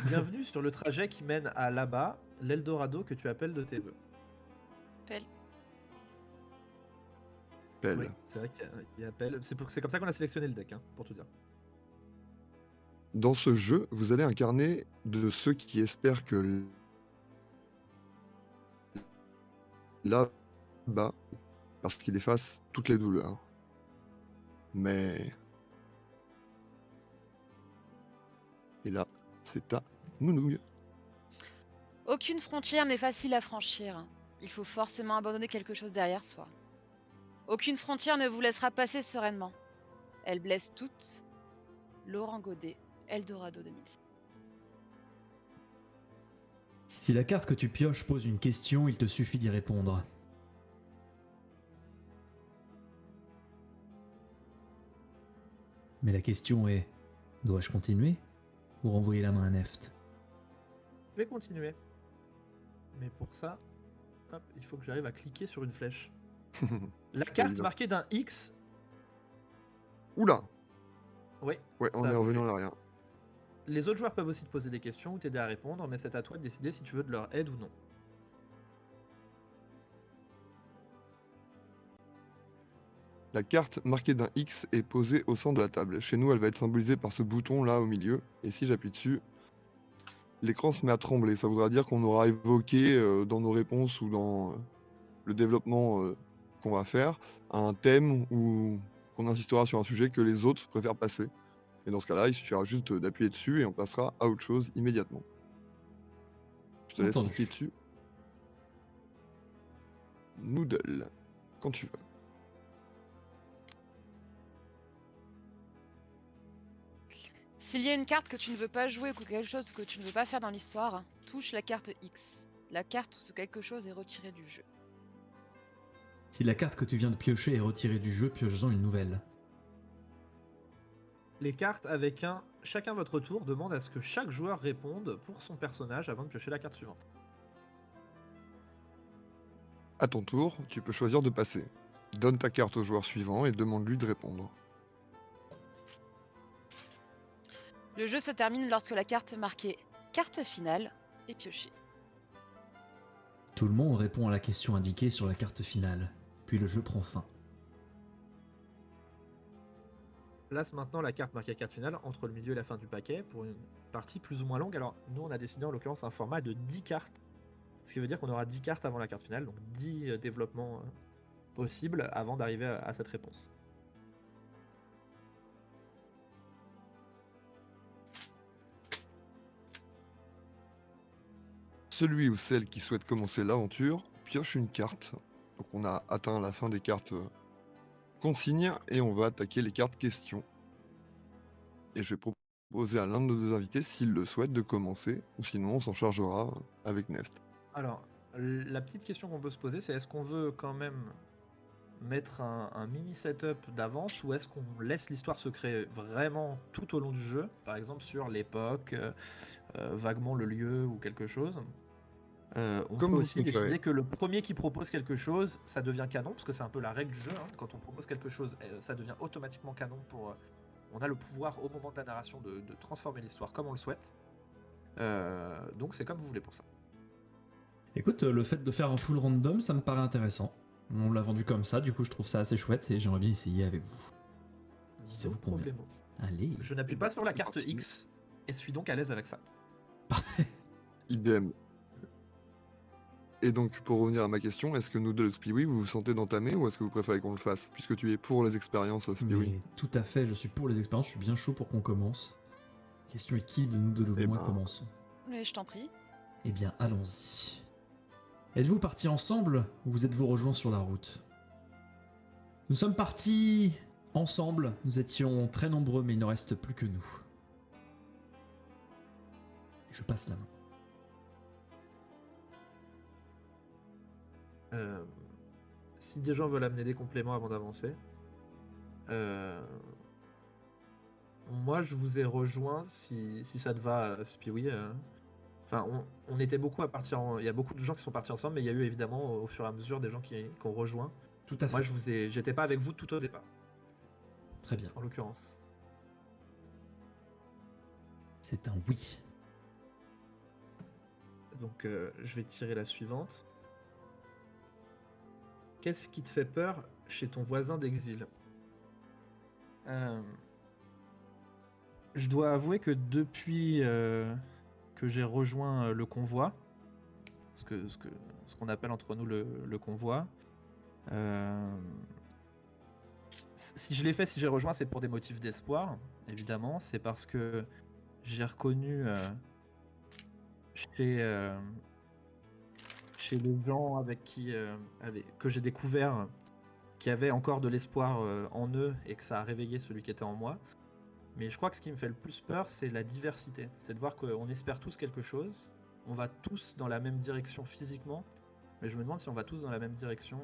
Bienvenue sur le trajet qui mène à là-bas, l'Eldorado que tu appelles de tes vœux. Pelle. Oui, Pelle. c'est vrai qu'il y a appel. C'est comme ça qu'on a sélectionné le deck, hein, pour tout dire. Dans ce jeu, vous allez incarner de ceux qui espèrent que là-bas, parce qu'il efface toutes les douleurs. Mais... Et là, c'est ta nounouille. Aucune frontière n'est facile à franchir. Il faut forcément abandonner quelque chose derrière soi. Aucune frontière ne vous laissera passer sereinement. Elle blesse toutes. Laurent Godet, Eldorado 2006. Si la carte que tu pioches pose une question, il te suffit d'y répondre. Mais la question est, dois-je continuer ou renvoyer la main à Neft? Je vais continuer. Mais pour ça, hop, il faut que j'arrive à cliquer sur une flèche. La carte évident. marquée d'un X. Oula. Oui. Ouais, on ça est a revenu bougé. en arrière. Les autres joueurs peuvent aussi te poser des questions ou t'aider à répondre, mais c'est à toi de décider si tu veux de leur aide ou non. La carte marquée d'un X est posée au centre de la table. Chez nous, elle va être symbolisée par ce bouton là au milieu. Et si j'appuie dessus, l'écran se met à trembler. Ça voudra dire qu'on aura évoqué dans nos réponses ou dans le développement qu'on va faire un thème ou qu'on insistera sur un sujet que les autres préfèrent passer. Et dans ce cas-là, il suffira juste d'appuyer dessus et on passera à autre chose immédiatement. Je te laisse Entendu. cliquer dessus. Noodle, quand tu veux. S'il y a une carte que tu ne veux pas jouer ou quelque chose que tu ne veux pas faire dans l'histoire, touche la carte X. La carte où ce quelque chose est retiré du jeu. Si la carte que tu viens de piocher est retirée du jeu, pioche-en une nouvelle. Les cartes avec un chacun votre tour demandent à ce que chaque joueur réponde pour son personnage avant de piocher la carte suivante. À ton tour, tu peux choisir de passer. Donne ta carte au joueur suivant et demande-lui de répondre. Le jeu se termine lorsque la carte marquée carte finale est piochée. Tout le monde répond à la question indiquée sur la carte finale, puis le jeu prend fin. Place maintenant la carte marquée carte finale entre le milieu et la fin du paquet pour une partie plus ou moins longue. Alors nous on a décidé en l'occurrence un format de 10 cartes, ce qui veut dire qu'on aura 10 cartes avant la carte finale, donc 10 développements possibles avant d'arriver à cette réponse. Celui ou celle qui souhaite commencer l'aventure pioche une carte. Donc on a atteint la fin des cartes consignes et on va attaquer les cartes questions. Et je vais proposer à l'un de nos deux invités, s'il le souhaite, de commencer, ou sinon on s'en chargera avec Neft. Alors la petite question qu'on peut se poser, c'est est-ce qu'on veut quand même mettre un mini setup d'avance ou est-ce qu'on laisse l'histoire se créer vraiment tout au long du jeu, par exemple sur l'époque, vaguement le lieu ou quelque chose. On Comme peut vous aussi préférez. décider que le premier qui propose quelque chose, ça devient canon, parce que c'est un peu la règle du jeu, hein. Quand on propose quelque chose, ça devient automatiquement canon pour... on a le pouvoir au moment de la narration de transformer l'histoire comme on le souhaite. Donc c'est comme vous voulez pour ça. Écoute, le fait de faire un full random, ça me paraît intéressant. On l'a vendu comme ça, du coup je trouve ça assez chouette et j'aimerais bien essayer avec vous. Si ça No vous convient. problemo. Allez. Je n'appuie Eh pas ben, sur la c'est carte parti. X et suis donc à l'aise avec ça. Idem. Et donc, pour revenir à ma question, est-ce que Noodle Spiwi, vous vous sentez d'entamer ou est-ce que vous préférez qu'on le fasse, puisque tu es pour les expériences Spiwi? Mais tout à fait, je suis pour les expériences, je suis bien chaud pour qu'on commence. La question est qui de nous deux Eh ou moi ben. commençons? Mais je t'en prie. Eh bien, allons-y. Êtes-vous partis ensemble ou vous êtes-vous rejoints sur la route? Nous sommes partis ensemble, nous étions très nombreux, mais il ne reste plus que nous. Je passe la main. Si des gens veulent amener des compléments avant d'avancer, moi je vous ai rejoint si ça te va, Spiwi. Enfin, on était beaucoup à partir il y a beaucoup de gens qui sont partis ensemble, mais il y a eu évidemment au fur et à mesure des gens qui ont rejoint. Tout à fait. Moi j'étais pas avec vous tout au départ, Très bien. en l'occurrence. C'est un oui. Donc je vais tirer la suivante. Qu'est-ce qui te fait peur chez ton voisin d'exil? Euh, Je dois avouer que depuis que j'ai rejoint le convoi, ce qu'on appelle entre nous le convoi, euh, si je l'ai fait, si j'ai rejoint, c'est pour des motifs d'espoir, évidemment. C'est parce que j'ai reconnu chez, euh, chez les gens avec qui, que j'ai découvert qui avaient encore de l'espoir en eux et que ça a réveillé celui qui était en moi. Mais je crois que ce qui me fait le plus peur, c'est la diversité. C'est de voir qu'on espère tous quelque chose, on va tous dans la même direction physiquement, mais je me demande si on va tous dans la même direction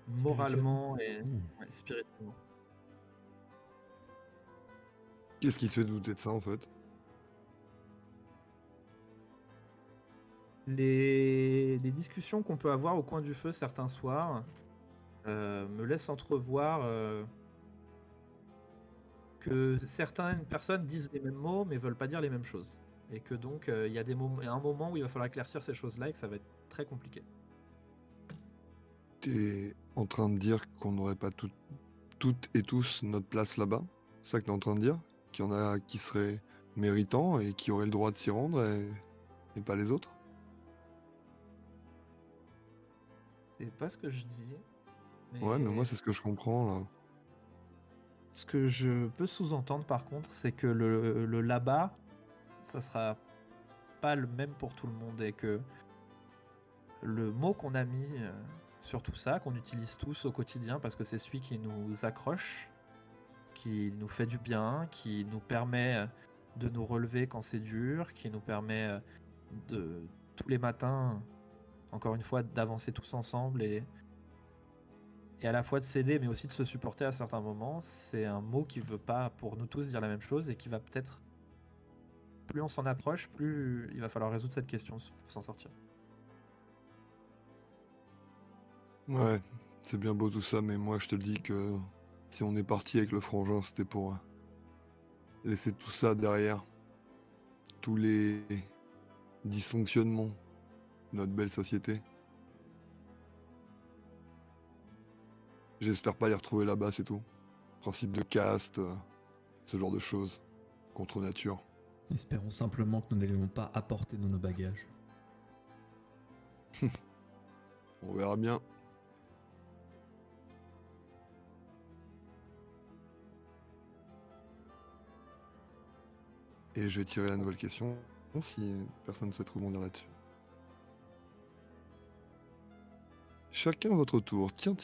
moralement et ouais, spirituellement. Qu'est-ce qui te fait douter de ça en fait? Les discussions qu'on peut avoir au coin du feu certains soirs me laissent entrevoir que certaines personnes disent les mêmes mots mais veulent pas dire les mêmes choses. Et que donc il y a un moment où il va falloir éclaircir ces choses-là et que ça va être très compliqué. T'es en train de dire qu'on n'aurait pas toutes et tous notre place là-bas? C'est ça que t'es en train de dire? Qu'il y en a qui seraient méritants et qui auraient le droit de s'y rendre et pas les autres? C'est pas ce que je dis, Ouais, mais moi mais c'est ce que je comprends là. ce que je peux sous-entendre par contre, c'est que le là-bas, ça sera pas le même pour tout le monde et que le mot qu'on a mis sur tout ça, qu'on utilise tous au quotidien parce que c'est celui qui nous accroche, qui nous fait du bien, qui nous permet de nous relever quand c'est dur, qui nous permet de tous les matins, encore une fois, d'avancer tous ensemble et à la fois de s'aider mais aussi de se supporter à certains moments. C'est un mot qui veut pas pour nous tous dire la même chose et qui va peut-être, plus on s'en approche, plus il va falloir résoudre cette question pour s'en sortir. Ouais, c'est bien beau tout ça, mais moi je te le dis que si on est parti avec le frangin, c'était pour laisser tout ça derrière. Tous les dysfonctionnements de notre belle société. J'espère pas les retrouver là-bas, c'est tout. Principe de caste, ce genre de choses. Contre nature. Espérons simplement que nous n'allions pas apporter dans nos bagages. On verra bien. Et je vais tirer la nouvelle question, si personne ne souhaite rebondir là-dessus. Chacun votre tour. Tiens.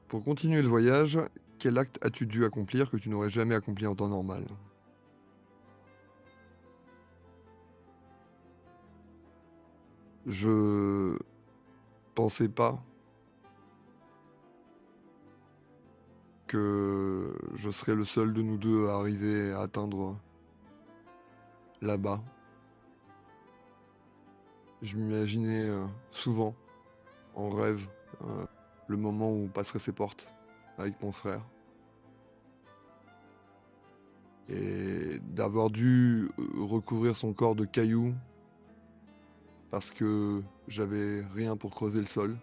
Pour continuer le voyage, quel acte as-tu dû accomplir que tu n'aurais jamais accompli en temps normal? Je pensais pas que je serais le seul de nous deux à arriver à atteindre là-bas. Je m'imaginais souvent, en rêve, le moment où on passerait ses portes avec mon frère. Et d'avoir dû recouvrir son corps de cailloux parce que j'avais rien pour creuser le sol.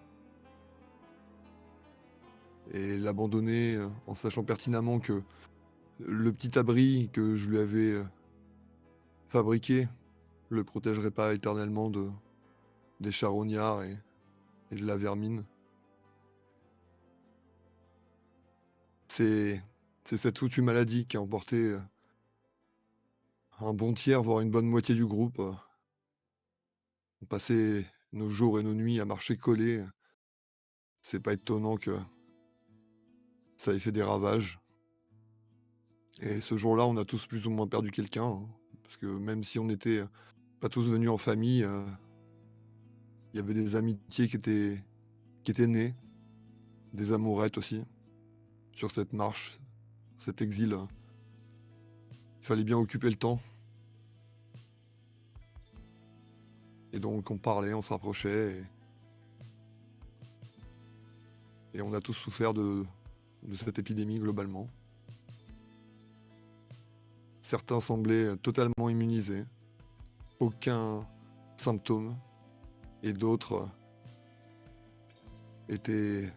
Et l'abandonner en sachant pertinemment que le petit abri que je lui avais fabriqué le protégerait pas éternellement des charognards et de la vermine. C'est cette foutue maladie qui a emporté un bon tiers, voire une bonne moitié du groupe. On passait nos jours et nos nuits à marcher collés. C'est pas étonnant que ça ait fait des ravages. Et ce jour-là, on a tous plus ou moins perdu quelqu'un, hein, parce que même si on n'était pas tous venus en famille, il y avait des amitiés qui étaient nées, des amourettes aussi, sur cette marche, cet exil. Il fallait bien occuper le temps. Et donc on parlait, on se rapprochait, et on a tous souffert de cette épidémie globalement. Certains semblaient totalement immunisés, aucun symptôme et d'autres étaient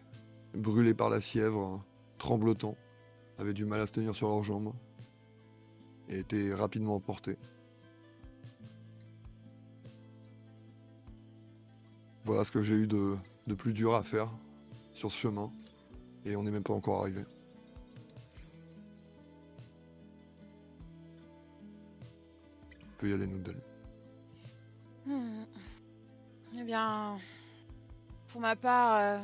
brûlés par la fièvre, tremblotants, avaient du mal à se tenir sur leurs jambes et étaient rapidement emportés. Voilà ce que j'ai eu de plus dur à faire sur ce chemin, et on n'est même pas encore arrivé. On peut y aller, Noodle. Eh bien, pour ma part,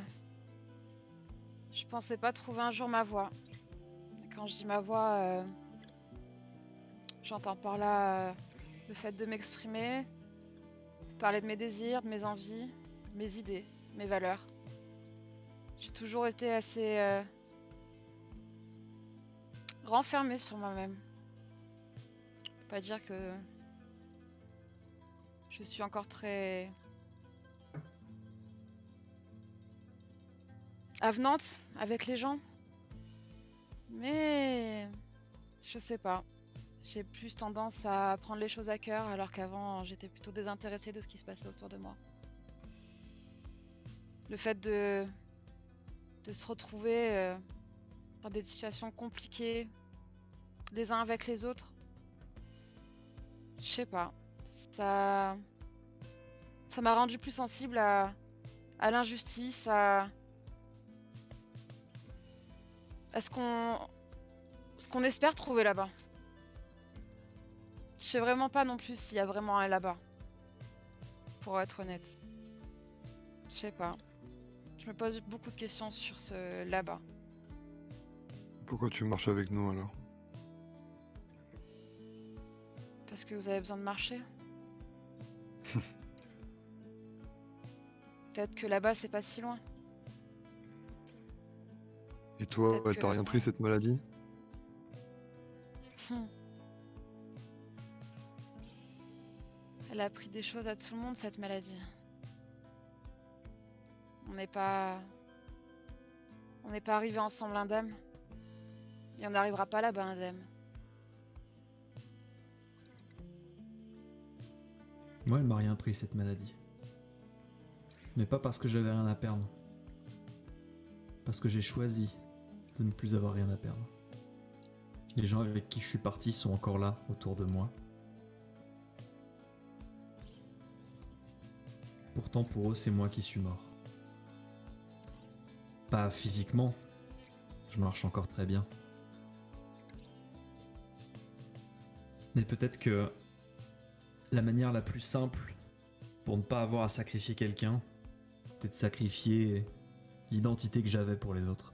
je pensais pas trouver un jour ma voie. Et quand je dis ma voie, j'entends par là le fait de m'exprimer, de parler de mes désirs, de mes envies, mes idées, mes valeurs. J'ai toujours été assez renfermée sur moi-même. Faut pas dire que je suis encore très avenante avec les gens. Mais je sais pas. J'ai plus tendance à prendre les choses à cœur alors qu'avant j'étais plutôt désintéressée de ce qui se passait autour de moi. Le fait de se retrouver dans des situations compliquées les uns avec les autres, je sais pas. Ça m'a rendu plus sensible à l'injustice, à ce qu'on espère trouver là-bas. Je sais vraiment pas non plus s'il y a vraiment un là-bas. Pour être honnête. Je sais pas. Je me pose beaucoup de questions sur ce là-bas. Pourquoi tu marches avec nous alors? Parce que vous avez besoin de marcher. Peut-être que là-bas c'est pas si loin. Et toi, Peut-être elle t'a que- rien pris cette maladie? Elle a appris des choses à tout le monde, cette maladie. On n'est pas arrivés ensemble indemnes. Et on n'arrivera pas là-bas indemne. Moi, elle m'a rien pris cette maladie. Mais pas parce que j'avais rien à perdre. Parce que j'ai choisi de ne plus avoir rien à perdre. Les gens avec qui je suis parti sont encore là, autour de moi. Pourtant, pour eux, c'est moi qui suis mort. Pas physiquement. Je marche encore très bien. Mais peut-être que la manière la plus simple pour ne pas avoir à sacrifier quelqu'un, c'était de sacrifier l'identité que j'avais pour les autres.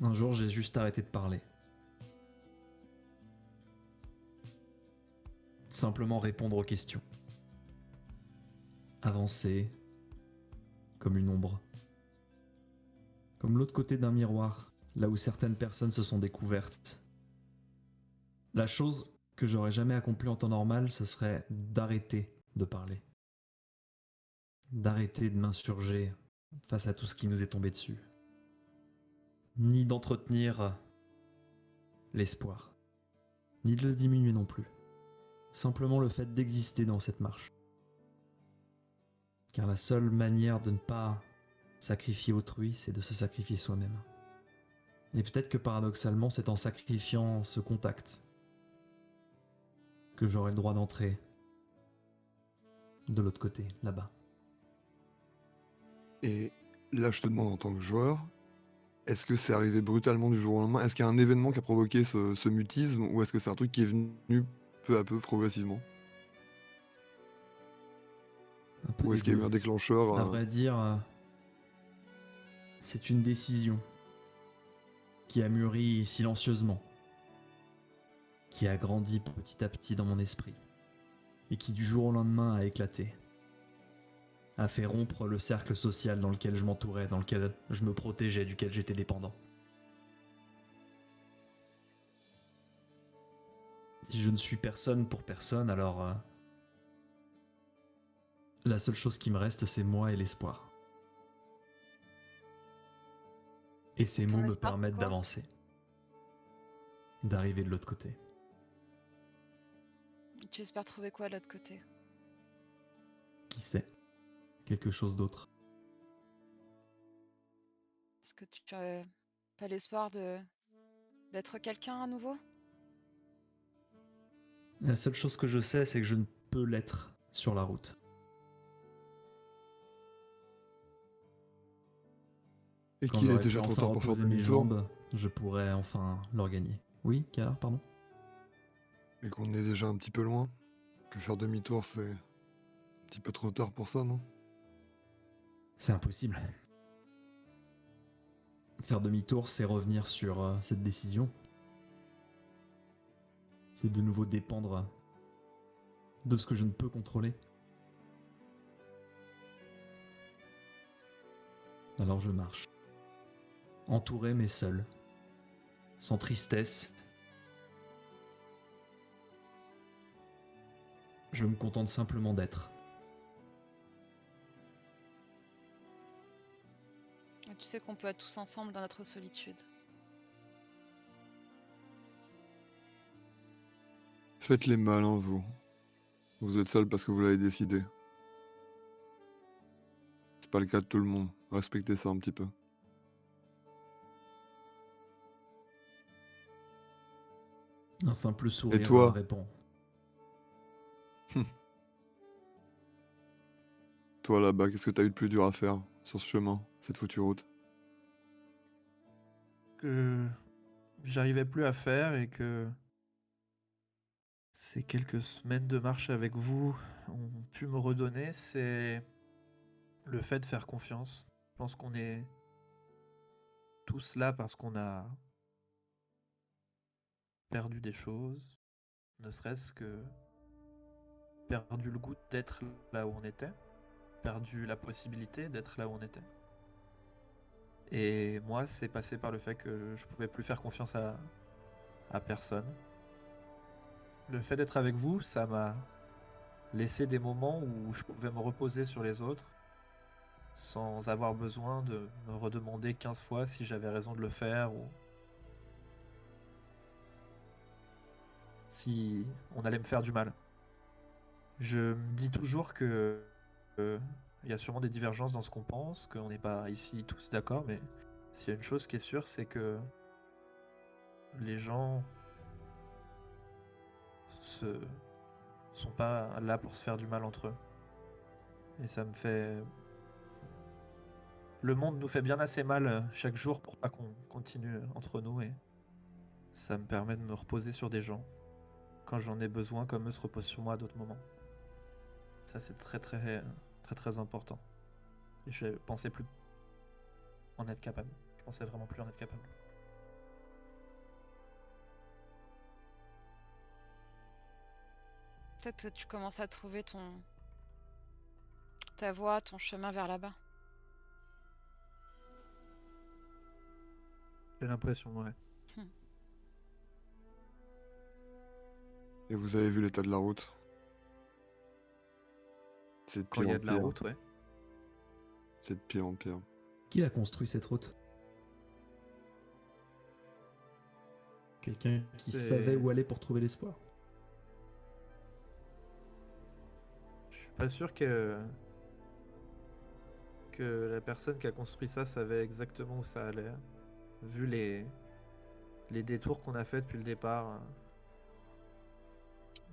Un jour, j'ai juste arrêté de parler. Simplement répondre aux questions. Avancer comme une ombre. Comme l'autre côté d'un miroir, là où certaines personnes se sont découvertes. La chose que j'aurais jamais accomplie en temps normal, ce serait d'arrêter de parler. D'arrêter de m'insurger face à tout ce qui nous est tombé dessus. Ni d'entretenir l'espoir. Ni de le diminuer non plus. Simplement le fait d'exister dans cette marche. Car la seule manière de ne pas sacrifier autrui, c'est de se sacrifier soi-même. Et peut-être que paradoxalement, c'est en sacrifiant ce contact que j'aurai le droit d'entrer de l'autre côté, là-bas. Et là, je te demande en tant que joueur, est-ce que c'est arrivé brutalement du jour au lendemain? Est-ce qu'il y a un événement qui a provoqué ce mutisme, ou est-ce que c'est un truc qui est venu peu à peu, progressivement? Un peu Ou des est-ce qu'il y a eu deux. un déclencheur À vrai dire, c'est une décision qui a mûri silencieusement, qui a grandi petit à petit dans mon esprit, et qui du jour au lendemain a éclaté, a fait rompre le cercle social dans lequel je m'entourais, dans lequel je me protégeais, duquel j'étais dépendant. Si je ne suis personne pour personne, alors la seule chose qui me reste, c'est moi et l'espoir. Et ces Ton mots me espoir, c'est permettent quoi? d'avancer, d'arriver de l'autre côté. Tu espères trouver quoi de l'autre côté? Qui sait? Quelque chose d'autre. Est-ce que tu as pas l'espoir d'être quelqu'un à nouveau? La seule chose que je sais, c'est que je ne peux l'être sur la route. Et Quand qu'il est j'aurai pu déjà trop enfin tard pour faire reposer mes demi-tour. jambes, je pourrai enfin leur gagner. Oui, Kala, pardon? Et qu'on est déjà un petit peu loin. Que faire demi-tour, c'est un petit peu trop tard pour ça, non? C'est impossible. Faire demi-tour, c'est revenir sur cette décision. C'est de nouveau dépendre de ce que je ne peux contrôler. Alors je marche. Entouré mais seul. Sans tristesse. Je me contente simplement d'être. Et tu sais qu'on peut être tous ensemble dans notre solitude. Faites les malins, vous. Vous êtes seul parce que vous l'avez décidé. C'est pas le cas de tout le monde. Respectez ça un petit peu. Un simple sourire toi répond. Toi là-bas, qu'est-ce que t'as eu de plus dur à faire sur ce chemin, cette foutue route? Que j'arrivais plus à faire et que ces quelques semaines de marche avec vous ont pu me redonner, c'est le fait de faire confiance. Je pense qu'on est tous là parce qu'on a perdu des choses, ne serait-ce que perdu le goût d'être là où on était, perdu la possibilité d'être là où on était. Et moi, c'est passé par le fait que je pouvais plus faire confiance à personne. Le fait d'être avec vous, ça m'a laissé des moments où je pouvais me reposer sur les autres sans avoir besoin de me redemander 15 fois si j'avais raison de le faire ou si on allait me faire du mal. Je me dis toujours que il y a sûrement des divergences dans ce qu'on pense, qu'on n'est pas ici tous d'accord, mais s'il y a une chose qui est sûre, c'est que les gens se sont pas là pour se faire du mal entre eux. Et ça me fait... Le monde nous fait bien assez mal chaque jour pour pas qu'on continue entre nous et ça me permet de me reposer sur des gens quand j'en ai besoin, comme eux se reposent sur moi à d'autres moments. Ça, c'est très très très très important. Et je pensais plus en être capable. Je pensais vraiment plus en être capable. Peut-être que tu commences à trouver ta voie, ton chemin vers là-bas. J'ai l'impression, ouais. Et vous avez vu l'état de la route? C'est de Quand pire il y en a de la pire. route, ouais. C'est de pire en pire. Qui a construit cette route? Quelqu'un qui C'est- savait où aller pour trouver l'espoir? Je suis pas sûr que la personne qui a construit ça savait exactement où ça allait. Vu les détours qu'on a fait depuis le départ.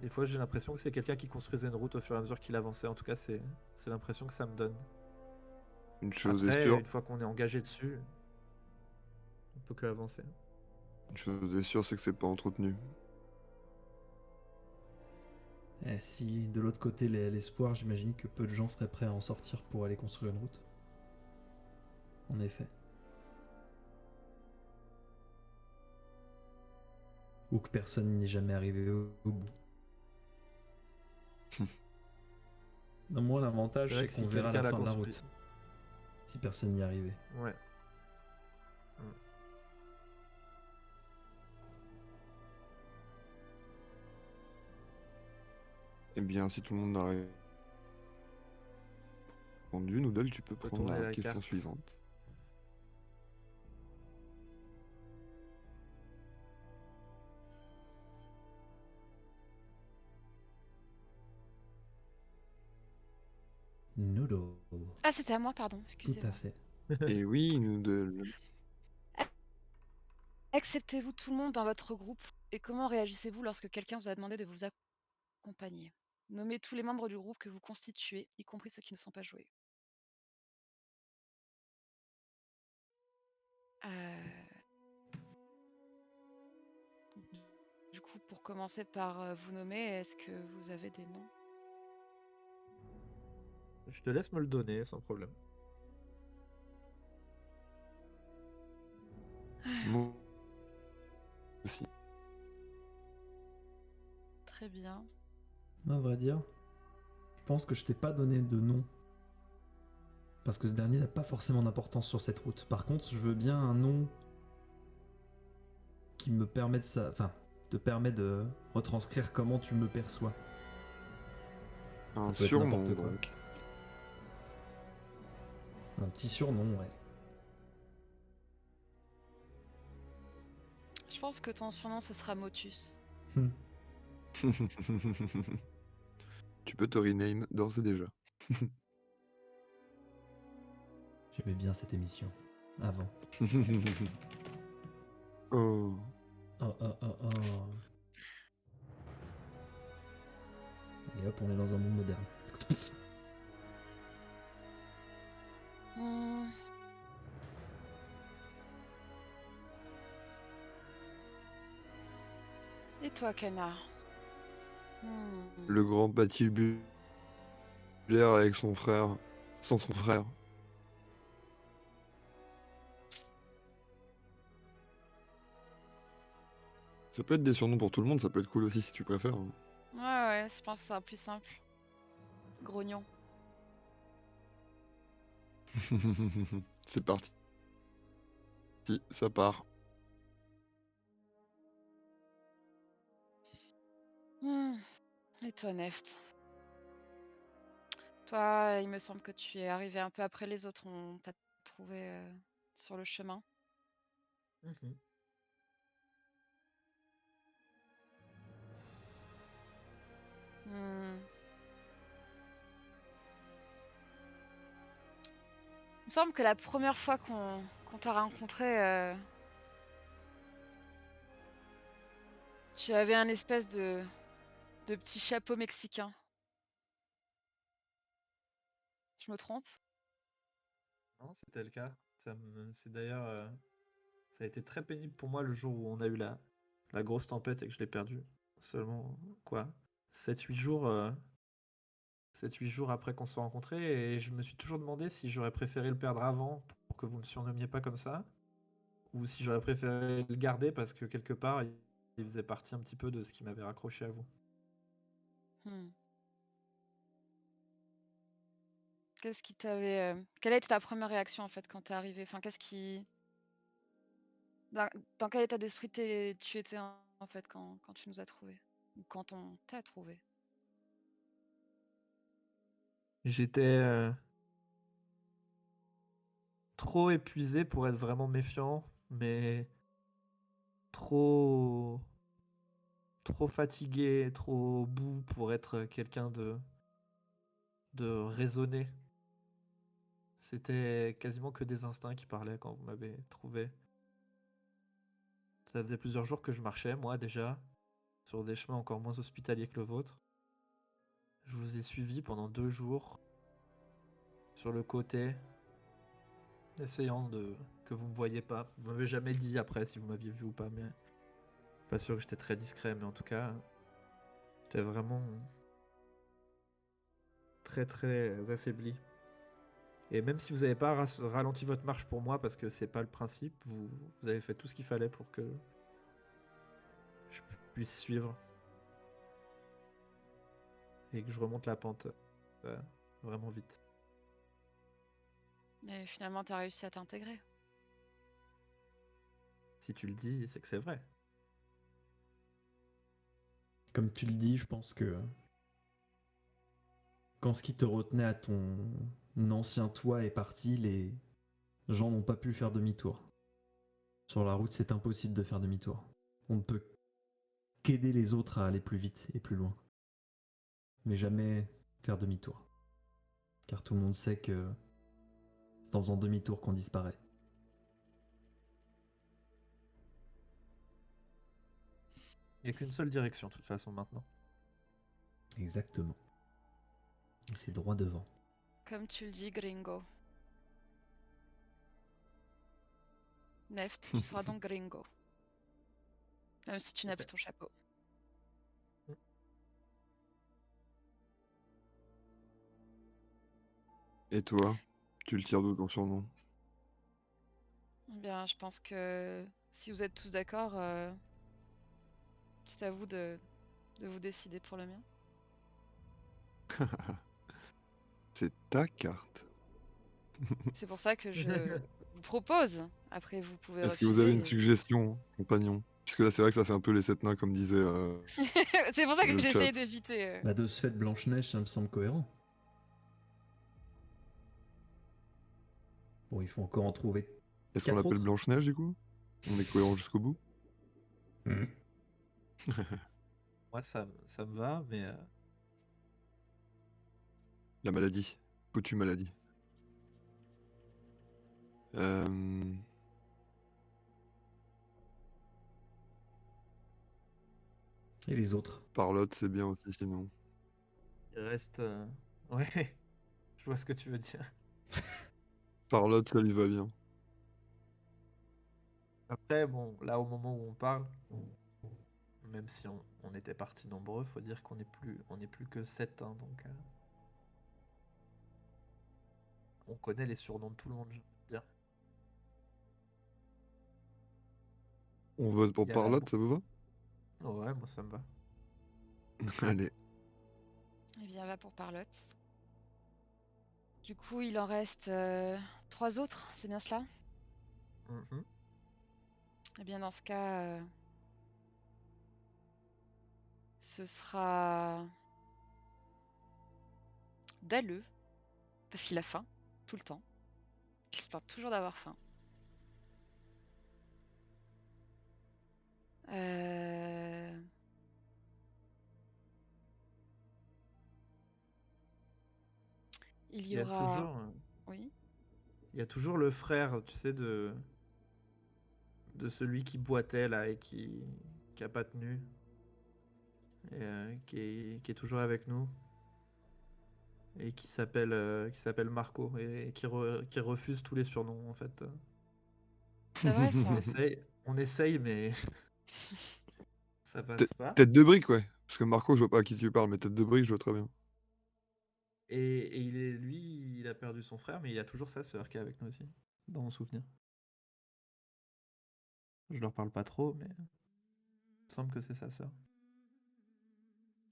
Des fois, j'ai l'impression que c'est quelqu'un qui construisait une route au fur et à mesure qu'il avançait. En tout cas, c'est l'impression que ça me donne. Une chose est Après, sûre, une fois qu'on est engagé dessus, on peut que avancer. c'est que c'est pas entretenu. Et si de l'autre côté l'espoir, j'imagine que peu de gens seraient prêts à en sortir pour aller construire une route. En effet. Ou que personne n'y est jamais arrivé au bout. Non, moi, l'avantage, C'est vrai c'est que qu'on si verra quelqu'un la l'a fin de la construit. route. Si personne n'y est arrivé. Ouais. Eh bien, si tout le monde a répondu, Noodle, tu peux peut prendre tourner la la question carte. suivante. Noodle. Ah, c'était à moi, pardon, Tout excusez-moi. à fait. Et oui, nous deux. Acceptez-vous tout le monde dans votre groupe et comment réagissez-vous lorsque quelqu'un vous a demandé de vous accompagner? Nommez tous les membres du groupe que vous constituez, y compris ceux qui ne sont pas joués. Euh, Du coup, pour commencer par vous nommer, est-ce que vous avez des noms? Je te laisse me le donner sans problème. Moi aussi. Très bien. À vrai dire, je pense que je t'ai pas donné de nom. Parce que ce dernier n'a pas forcément d'importance sur cette route. Par contre, je veux bien un nom qui me permet de ça. Enfin, te permet de retranscrire comment tu me perçois. Un Ça peut être surnom, n'importe quoi. donc. Un petit surnom, ouais. Je pense que ton surnom, ce sera Motus. Tu peux te rename d'ores et déjà. J'aimais bien cette émission. Avant. Oh. Oh oh oh oh. Et hop, on est dans un monde moderne. Hmm. Et toi, canard? Le grand patibulaire avec son frère. Sans son frère. Ça peut être des surnoms pour tout le monde, ça peut être cool aussi si tu préfères. Hein. Ouais, je pense que c'est un plus simple. Grognon. C'est parti. Si, ça part. Et toi, Neft? Toi, il me semble que tu es arrivé un peu après les autres. On t'a trouvé sur le chemin. Mhm. Hmm. Il me semble que la première fois qu'on t'a rencontré, tu avais un espèce de petit chapeau mexicain. Je me trompe? Non, c'était le cas. C'est d'ailleurs, ça a été très pénible pour moi le jour où on a eu la grosse tempête et que je l'ai perdu. Seulement, quoi, 7-8 jours, 7-8 jours après qu'on se soit rencontrés, et je me suis toujours demandé si j'aurais préféré le perdre avant pour que vous me surnommiez pas comme ça, ou si j'aurais préféré le garder parce que quelque part, il faisait partie un petit peu de ce qui m'avait raccroché à vous. Hmm. Qu'est-ce qui t'avait... Quelle a été ta première réaction en fait quand t'es arrivé? Enfin, qu'est-ce qui... Dans quel état d'esprit tu étais en fait quand tu nous as trouvés? Ou quand on t'a trouvé? J'étais trop épuisé pour être vraiment méfiant, mais trop trop fatigué, trop au bout pour être quelqu'un de raisonné. C'était quasiment que des instincts qui parlaient quand vous m'avez trouvé. Ça faisait plusieurs jours que je marchais, moi déjà, sur des chemins encore moins hospitaliers que le vôtre. Je vous ai suivi pendant 2 jours, sur le côté, essayant que vous me voyiez pas. Vous m'avez jamais dit après si vous m'aviez vu ou pas, mais pas sûr que j'étais très discret, mais en tout cas, j'étais vraiment très très affaibli. Et même si vous n'avez pas ralenti votre marche pour moi, parce que c'est pas le principe, vous avez fait tout ce qu'il fallait pour que je puisse suivre et que je remonte la pente vraiment vite. Mais finalement, t'as réussi à t'intégrer. Si tu le dis, c'est que c'est vrai. Comme tu le dis, je pense que quand ce qui te retenait à ton ancien toi est parti, les gens n'ont pas pu faire demi-tour. Sur la route, c'est impossible de faire demi-tour. On ne peut qu'aider les autres à aller plus vite et plus loin. Mais jamais faire demi-tour. car tout le monde sait que c'est en faisant demi-tour qu'on disparaît. Il n'y a qu'une seule direction, de toute façon, maintenant. Exactement. Et c'est droit devant. Comme tu le dis, Gringo. Neft, tu seras donc Gringo. Même si tu n'as plus ton chapeau. Et toi, tu le tires d'où ton surnom? Eh bien, je pense que si vous êtes tous d'accord, c'est à vous de vous décider pour le mien. C'est ta carte. C'est pour ça que je vous propose. Après, vous pouvez Est-ce que vous avez une refuser. suggestion, compagnon? Puisque là, c'est vrai que ça fait un peu les 7 nains, comme disait C'est pour ça que le j'ai chat. essayé d'éviter. Bah, de ce fait, Blanche-Neige, ça me semble cohérent. Bon, il faut encore en trouver Est-ce qu'on 4 l'appelle autres. Blanche-Neige, du coup? On est cohérent jusqu'au bout? Moi, ça me va, mais La maladie. Foutue maladie. Euh, Et les autres. Parlotte, c'est bien aussi, sinon. il reste. Ouais, je vois ce que tu veux dire. Parlotte, ça lui va bien. Après, bon, là, au moment où on parle, même si on était partis nombreux, faut dire on est plus que 7, hein, donc on connaît les surnoms de tout le monde, je veux dire. On vote pour Il y a la... Parlotte, ça vous va? Ouais, moi ça me va. Allez. Eh bien, va pour Parlotte. Du coup, il en reste 3 autres, c'est bien cela? Mhm. Eh bien, dans ce cas, ce sera Dalleux, parce qu'il a faim, tout le temps. Il se plaint toujours d'avoir faim. Euh, Il Il y y a aura... toujours, Oui. il y a toujours le frère, tu sais, de celui qui boitait là et qui a pas tenu, et qui est toujours avec nous et qui s'appelle Marco et qui refuse tous les surnoms en fait. C'est vrai ça. On essaye, mais ça Tête passe pas. tête de brique, ouais. Parce que Marco, je vois pas à qui tu parles, mais tête de brique, je vois très bien. Et lui, il a perdu son frère, mais il y a toujours sa sœur qui est avec nous aussi, dans mon souvenir. Je leur parle pas trop, mais il me semble que c'est sa sœur.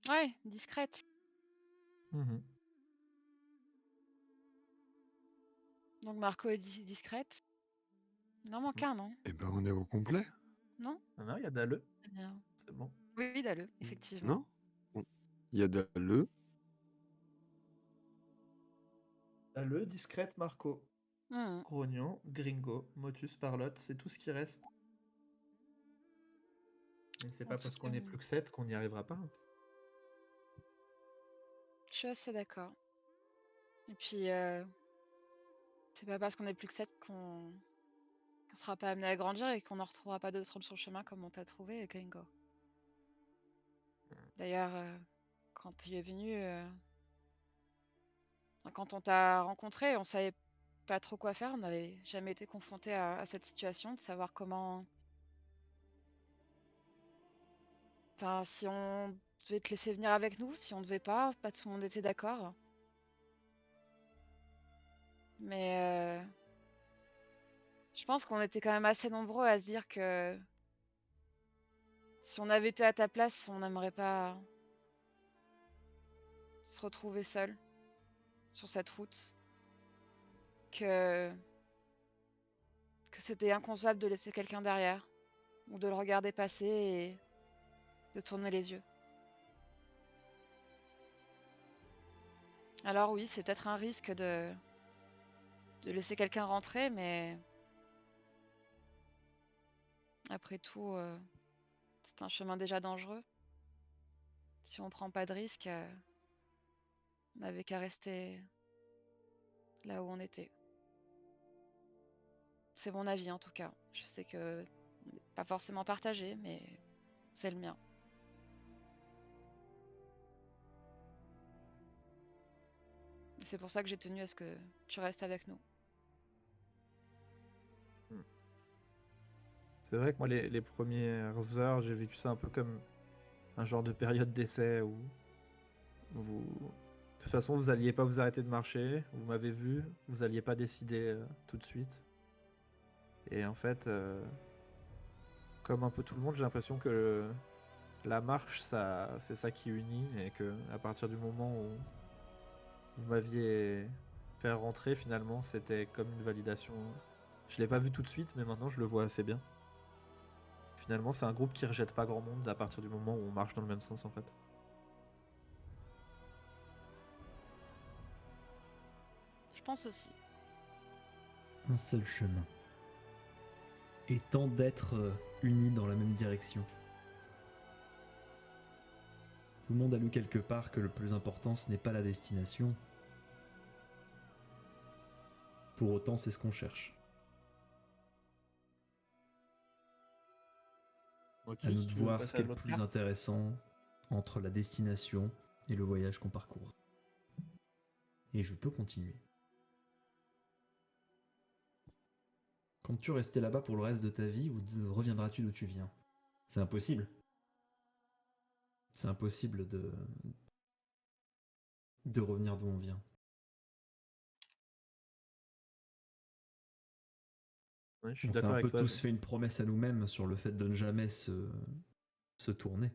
Ouais, discrète. Mhm. Donc Marco est discrète. Il en manque un, non? Eh ben, on est au complet, Non? Ah non, il y a Dalleux, Eh bien. c'est bon. Oui, Dalleux, effectivement. non? Bon. Il y a Dalleux. Dalleux, Discrète, Marco. Mhm. Grognon, Gringo, Motus, Parlotte, c'est tout ce qui reste. Et c'est En pas tout parce cas, qu'on est plus que 7 qu'on n'y arrivera pas. je suis assez d'accord. Et puis, c'est pas parce qu'on est plus que 7 qu'on sera pas amené à grandir et qu'on n'en retrouvera pas d'autres sur le chemin comme on t'a trouvé, Gringo. D'ailleurs, quand tu es venu, quand on t'a rencontré, on savait pas trop quoi faire. On n'avait jamais été confronté à cette situation, de savoir comment. Enfin, si on devait te laisser venir avec nous, si on devait pas tout le monde était d'accord. Mais je pense qu'on était quand même assez nombreux à se dire que si on avait été à ta place, on n'aimerait pas se retrouver seul sur cette route. Que c'était inconcevable de laisser quelqu'un derrière, ou de le regarder passer et de tourner les yeux. Alors oui, c'est peut-être un risque de laisser quelqu'un rentrer, mais après tout, c'est un chemin déjà dangereux. Si on prend pas de risque, on n'avait qu'à rester là où on était. C'est mon avis en tout cas. Je sais que on n'est pas forcément partagé, mais c'est le mien. Et c'est pour ça que j'ai tenu à ce que tu restes avec nous. C'est vrai que moi, les premières heures, j'ai vécu ça un peu comme un genre de période d'essai où vous... De toute façon, vous alliez pas vous arrêter de marcher, vous m'avez vu, vous alliez pas décider tout de suite. Et en fait, comme un peu tout le monde, j'ai l'impression que la marche, c'est ça qui unit et que à partir du moment où vous m'aviez fait rentrer, finalement, c'était comme une validation. Je l'ai pas vu tout de suite, mais maintenant je le vois assez bien. Finalement, c'est un groupe qui rejette pas grand monde à partir du moment où on marche dans le même sens, en fait. Je pense aussi. Un seul chemin. Étant d'être unis dans la même direction. Tout le monde a lu quelque part que le plus important, ce n'est pas la destination. Pour autant, c'est ce qu'on cherche. À nous de voir ce qui est le plus intéressant entre la destination et le voyage qu'on parcourt. Et je peux continuer. Comptes-tu rester là-bas pour le reste de ta vie ou reviendras-tu d'où tu viens? C'est impossible. C'est impossible de revenir d'où on vient. Ouais, je suis On s'est d'accord un avec peu toi. tous fait une promesse à nous-mêmes sur le fait de ne jamais se tourner.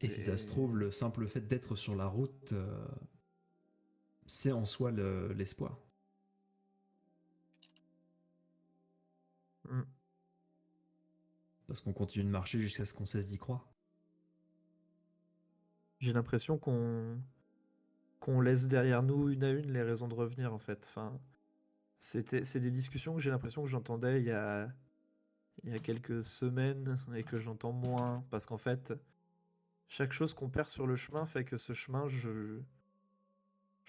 Et si ça se trouve, le simple fait d'être sur la route, c'est en soi l'espoir. Mm. Parce qu'on continue de marcher jusqu'à ce qu'on cesse d'y croire. J'ai l'impression qu'on laisse derrière nous une à une les raisons de revenir, en fait. Enfin, c'est des discussions que j'ai l'impression que j'entendais il y a quelques semaines et que j'entends moins. Parce qu'en fait, chaque chose qu'on perd sur le chemin fait que ce chemin, je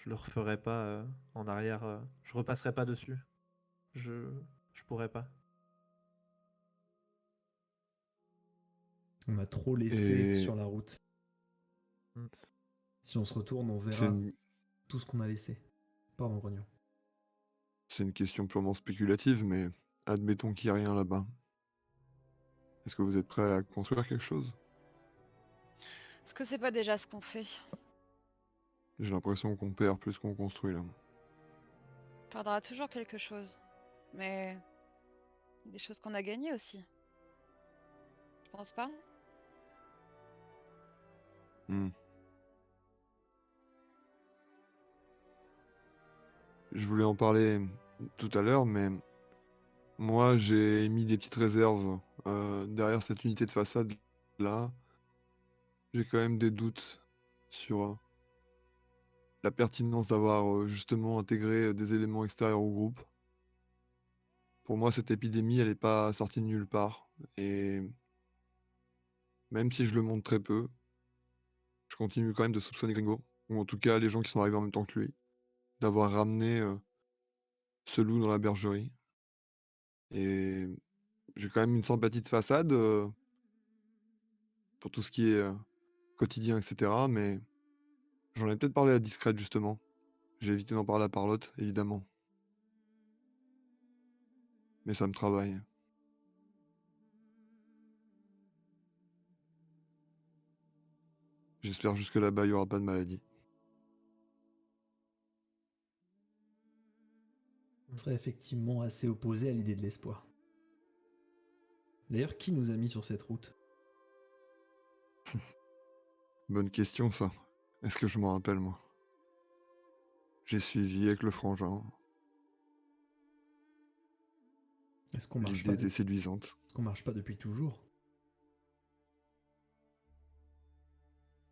le referai pas en arrière. Je repasserai pas dessus. Je, je pourrais pas. On a trop laissé Et sur la route. Mm. Si on se retourne, on c'est verra une, tout ce qu'on a laissé. Pardon, Grognon. c'est une question purement spéculative, mais admettons qu'il n'y a rien là-bas. Est-ce que vous êtes prêt à construire quelque chose? Est-ce que c'est pas déjà ce qu'on fait? J'ai l'impression qu'on perd plus qu'on construit là. On perdra toujours quelque chose. Mais des choses qu'on a gagnées aussi. Je pense pas? Hmm. Je voulais en parler tout à l'heure, mais moi j'ai mis des petites réserves derrière cette unité de façade là. J'ai quand même des doutes sur la pertinence d'avoir justement intégré des éléments extérieurs au groupe. Pour moi, cette épidémie, elle n'est pas sortie de nulle part. Et même si je le montre très peu, je continue quand même de soupçonner Gringo, ou en tout cas les gens qui sont arrivés en même temps que lui, d'avoir ramené ce loup dans la bergerie. Et j'ai quand même une sympathie de façade pour tout ce qui est quotidien, etc. Mais j'en ai peut-être parlé à discrète, justement. J'ai évité d'en parler à Parlotte, évidemment. Mais ça me travaille. J'espère juste que là-bas, il n'y aura pas de maladie. On serait effectivement assez opposé à l'idée de l'espoir. D'ailleurs, qui nous a mis sur cette route? Bonne question, ça. Est-ce que je m'en rappelle, moi? J'ai suivi avec le frangin. Est-ce qu'on marche L'idée pas était séduisante. Est-ce qu'on marche pas depuis toujours?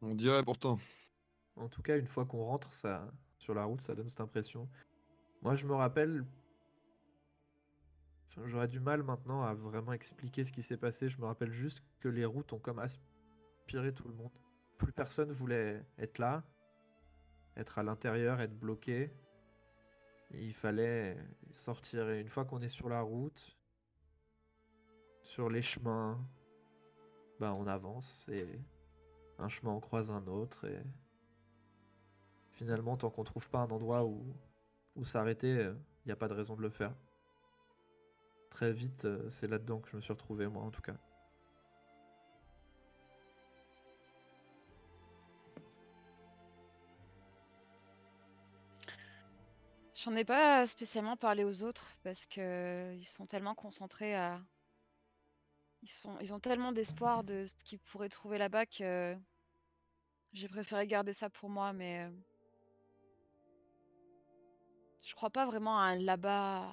On dirait pourtant. En tout cas, une fois qu'on rentre ça, sur la route, ça donne cette impression. Moi, je me rappelle. Enfin, j'aurais du mal maintenant à vraiment expliquer ce qui s'est passé. Je me rappelle juste que les routes ont comme aspiré tout le monde. Plus personne voulait être là. être à l'intérieur, être bloqué. Il fallait sortir. Et une fois qu'on est sur la route, sur les chemins, bah on avance et un chemin en croise un autre. Et finalement, tant qu'on trouve pas un endroit où s'arrêter, il n'y a pas de raison de le faire. Très vite, c'est là-dedans que je me suis retrouvé, moi en tout cas. J'en ai pas spécialement parlé aux autres parce que ils sont tellement concentrés à. Ils ont tellement d'espoir de ce qu'ils pourraient trouver là-bas que j'ai préféré garder ça pour moi, mais je crois pas vraiment à un là-bas.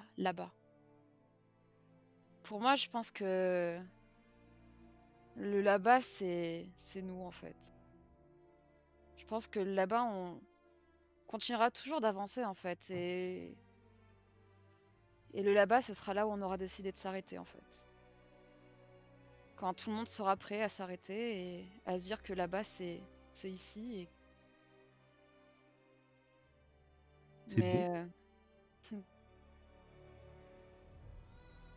Pour moi, je pense que le là-bas, c'est nous en fait. Je pense que là-bas, on continuera toujours d'avancer en fait. Et le là-bas, ce sera là où on aura décidé de s'arrêter en fait. Quand tout le monde sera prêt à s'arrêter et à se dire que là-bas, c'est ici. C'est beau. Mais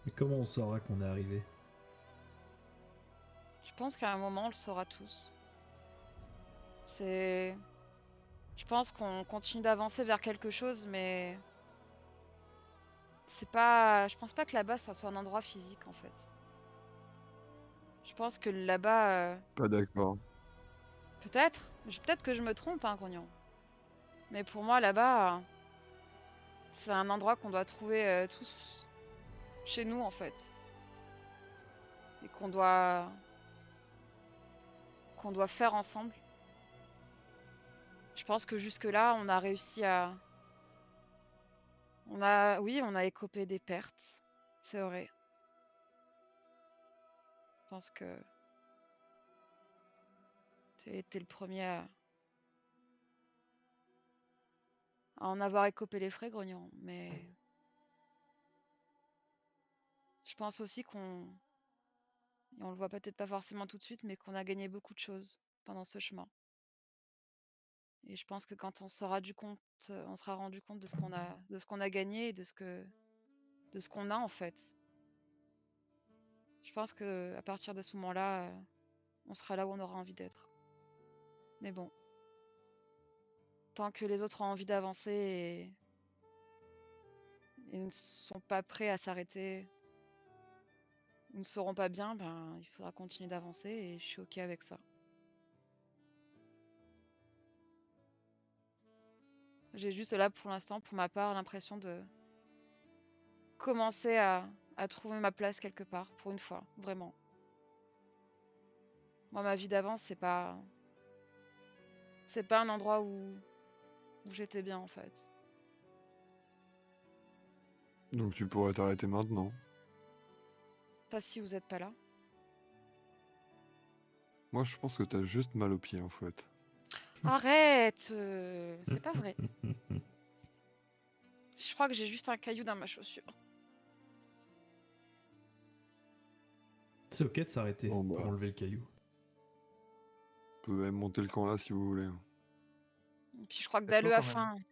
Mais comment on saura qu'on est arrivé? je pense qu'à un moment, on le saura tous. C'est. Je pense qu'on continue d'avancer vers quelque chose, mais c'est pas. Je pense pas que là-bas, ça soit un endroit physique en fait. Je pense que là-bas, Pas d'accord. peut-être. Peut-être que je me trompe, hein, Grognon. Mais pour moi, là-bas, c'est un endroit qu'on doit trouver tous chez nous en fait. Et qu'on doit faire ensemble. Je pense que jusque-là, on a réussi à. Oui, on a écopé des pertes. C'est vrai. Je pense que t'es le premier à en avoir écopé les frais, Grognon. Mais je pense aussi et on le voit peut-être pas forcément tout de suite, mais qu'on a gagné beaucoup de choses pendant ce chemin. Et je pense que quand on on sera rendu compte de ce qu'on a gagné et de ce qu'on a en fait. Je pense que à partir de ce moment-là, on sera là où on aura envie d'être. Mais bon, tant que les autres ont envie d'avancer et ne sont pas prêts à s'arrêter, ou ne seront pas bien, ben il faudra continuer d'avancer et je suis ok avec ça. J'ai juste là pour l'instant, pour ma part, l'impression de commencer à trouver ma place quelque part, pour une fois, vraiment. Moi, ma vie d'avant, c'est pas un endroit où j'étais bien en fait. Donc tu pourrais t'arrêter maintenant. Pas si vous êtes pas là. Moi, je pense que t'as juste mal aux pieds, en fait. Arrête, c'est pas vrai. Je crois que j'ai juste un caillou dans ma chaussure. C'est ok de s'arrêter Bon, pour bah, enlever le caillou. vous pouvez même monter le camp là si vous voulez. Et puis je crois que Faites-le Dalleux a quand même. faim.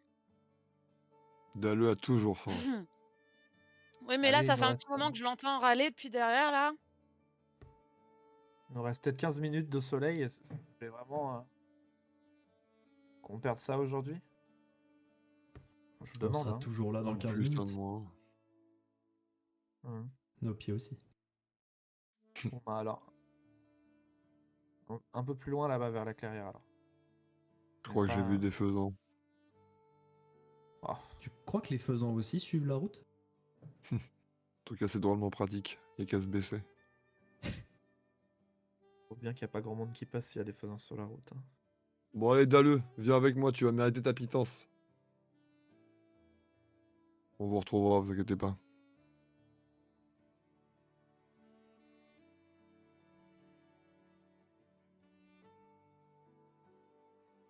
Dalleux a toujours faim. Oui, mais là, Allez, ça fait un petit moment que je l'entends râler depuis derrière là. il nous reste peut-être 15 minutes de soleil. Et ça me plaît vraiment qu'on perde ça aujourd'hui. Je On demande, sera hein. toujours là dans Un 15 plus, un de minutes. moins. Nos pieds aussi. Bon, bah alors. Un peu plus loin là-bas vers la clairière alors. Je crois que j'ai vu des faisans. Oh, Tu crois que les faisans aussi suivent la route? En tout cas, c'est drôlement pratique. Il y a qu'à se baisser. faut bien qu'il n'y a pas grand monde qui passe s'il y a des faisans sur la route, hein. Bon, allez, Dalleux, viens avec moi, tu vas mériter ta pitance. On vous retrouvera, vous inquiétez pas.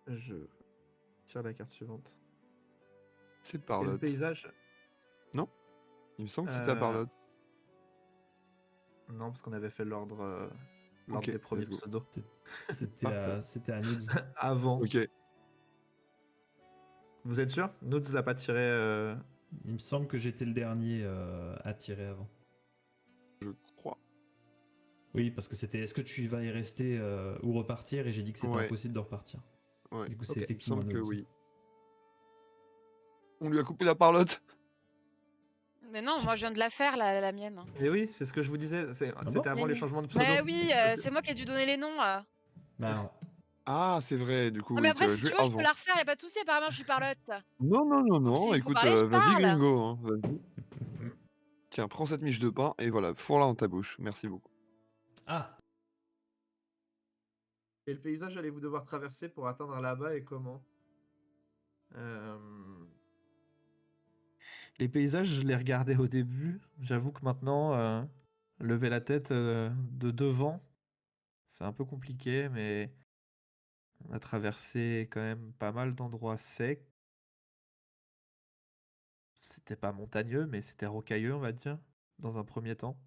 Je tire la carte suivante. C'est Et le Parlotte. paysage? Non? Il me semble que c'était à Parlotte. Non, parce qu'on avait fait l'ordre Ok, des premiers let's go. pseudos. C'était à Nudes. Avant. Ok. Vous êtes sûr? Noods l'a pas tiré. Il me semble que j'étais le dernier à tirer avant. Je crois. Oui, parce que c'était est-ce que tu vas y rester ou repartir et j'ai dit que c'était Ouais. impossible de repartir. Ouais. Du coup, c'est Ok. Il me effectivement semble que Noods. oui. On lui a coupé la parlotte. Mais non, moi je viens de la faire, la mienne. Et oui, c'est ce que je vous disais. C'était avant les changements de pseudo. Mais oui, c'est moi qui ai dû donner les noms. Bah, Ah, c'est vrai, du coup, Non, mais oui, tu après, as si joué tu veux, je peux avant. la refaire, y a pas de souci. Apparemment, je suis parlotte. Non, non, non, Donc, non, s'il faut écoute, parler, je vas-y, parle. Gringo, hein, vas-y. Tiens, prends cette miche de pain et voilà, fourre-la dans ta bouche. Merci beaucoup. ah, Quel paysage allez-vous devoir traverser pour atteindre là-bas et comment? Les paysages, je les regardais au début. J'avoue que maintenant, lever la tête de devant, c'est un peu compliqué, mais on a traversé quand même pas mal d'endroits secs. C'était pas montagneux, mais c'était rocailleux, on va dire, dans un premier temps.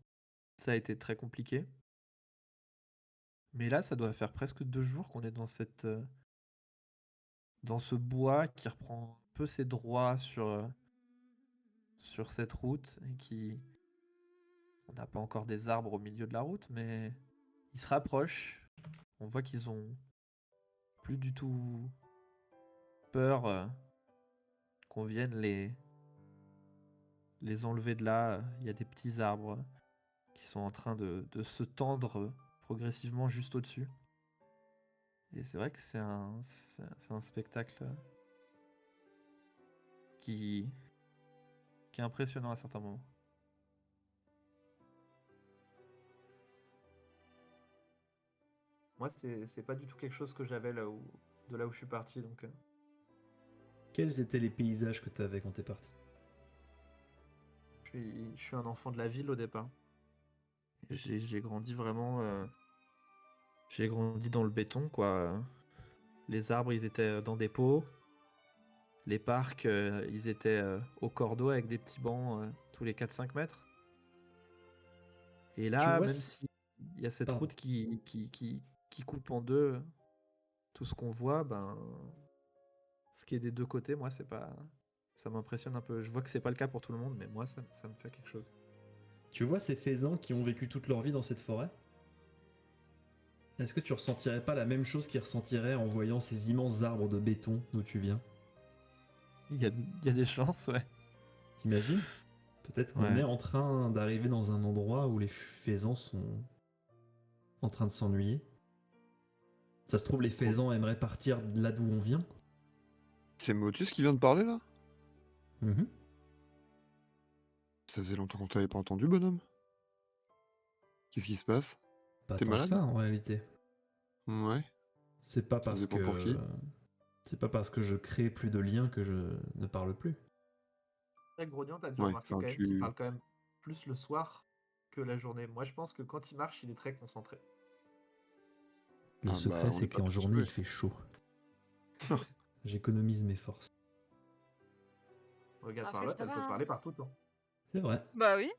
Ça a été très compliqué. Mais là, ça doit faire presque 2 jours qu'on est dans ce bois qui reprend un peu ses droits sur cette route et qui... On n'a pas encore des arbres au milieu de la route, mais ils se rapprochent. On voit qu'ils ont plus du tout peur qu'on vienne les enlever de là. Il y a des petits arbres qui sont en train de se tendre progressivement juste au-dessus. Et c'est vrai que c'est un spectacle qui est impressionnant à certains moments. Moi, c'est pas du tout quelque chose que j'avais de là où je suis parti, donc quels étaient les paysages que t'avais quand t'es parti? je suis un enfant de la ville au départ. J'ai grandi vraiment. J'ai grandi dans le béton, quoi. Les arbres, ils étaient dans des pots. Les parcs, ils étaient au cordeau avec des petits bancs tous les 4-5 mètres. Et Tu là, vois, même s'il y a cette Pardon. route qui coupe en deux tout ce qu'on voit, ben, ce qui est des deux côtés, moi, c'est pas. Ça m'impressionne un peu. Je vois que c'est pas le cas pour tout le monde, mais moi, ça me fait quelque chose. Tu vois ces faisans qui ont vécu toute leur vie dans cette forêt? Est-ce que tu ressentirais pas la même chose qu'ils ressentiraient en voyant ces immenses arbres de béton d'où tu viens? Il y a des chances, ouais. T'imagines? Peut-être qu'on Ouais. est en train d'arriver dans un endroit où les faisans sont en train de s'ennuyer. Ça se trouve, les faisans aimeraient partir de là d'où on vient. C'est Motus qui vient de parler là? Mhm. Ça faisait longtemps qu'on t'avait pas entendu, bonhomme. Qu'est-ce qui se passe? Pas T'es tant que malade? ça en réalité. Ouais. C'est pas Ça parce dépend pour qui. que c'est pas parce que je crée plus de liens que je ne parle plus. Avec Grognon, t'as dû Ouais, remarquer enfin quand même qu'il tu. parle quand même plus le soir que la journée. Moi, je pense que quand il marche, il est très concentré. Le Ah bah, secret, on c'est est pas qu'en journée, persuadé. il fait chaud. J'économise mes forces. Regarde Après, Parlotte, ça elle va, peut hein. parler par tout le temps. C'est vrai. Bah oui.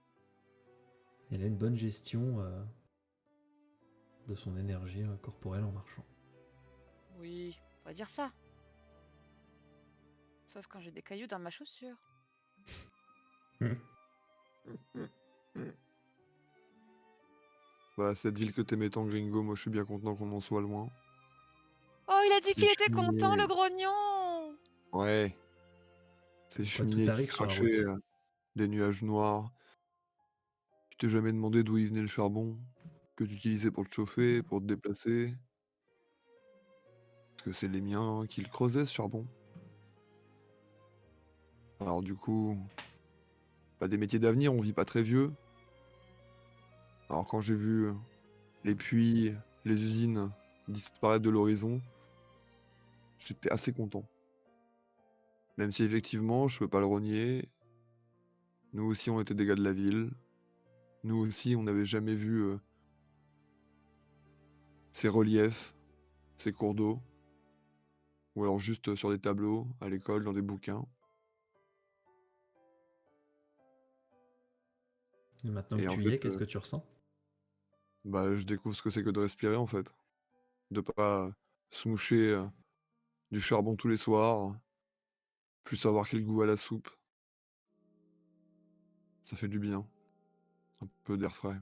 Elle a une bonne gestion de son énergie corporelle en marchant. Oui, on va dire ça. Sauf quand j'ai des cailloux dans ma chaussure. Bah, cette ville que t'aimais tant, Gringo, moi je suis bien content qu'on en soit loin. Oh, il a dit C'est qu'il était content, le cheminé. grognon. Ouais, ces Comme quoi, tout cheminées qui arrive sur la route. crachaient des nuages noirs. Tu t'es jamais demandé d'où il venait le charbon que tu utilisais pour te chauffer, pour te déplacer? Parce que c'est les miens qui le creusaient, ce charbon. Alors du coup, pas des métiers d'avenir, on vit pas très vieux. Alors quand j'ai vu les puits, les usines disparaître de l'horizon, j'étais assez content. Même si effectivement, je peux pas le renier, nous aussi on était des gars de la ville. Nous aussi on n'avait jamais vu ces reliefs, ces cours d'eau. Ou alors juste sur des tableaux, à l'école, dans des bouquins. Et maintenant Et que en tu y fait, es, qu'est-ce que tu ressens? bah, je découvre ce que c'est que de respirer en fait. De pas se moucher du charbon tous les soirs, Plus avoir quel goût à la soupe. Ça fait du bien. Un peu d'air frais.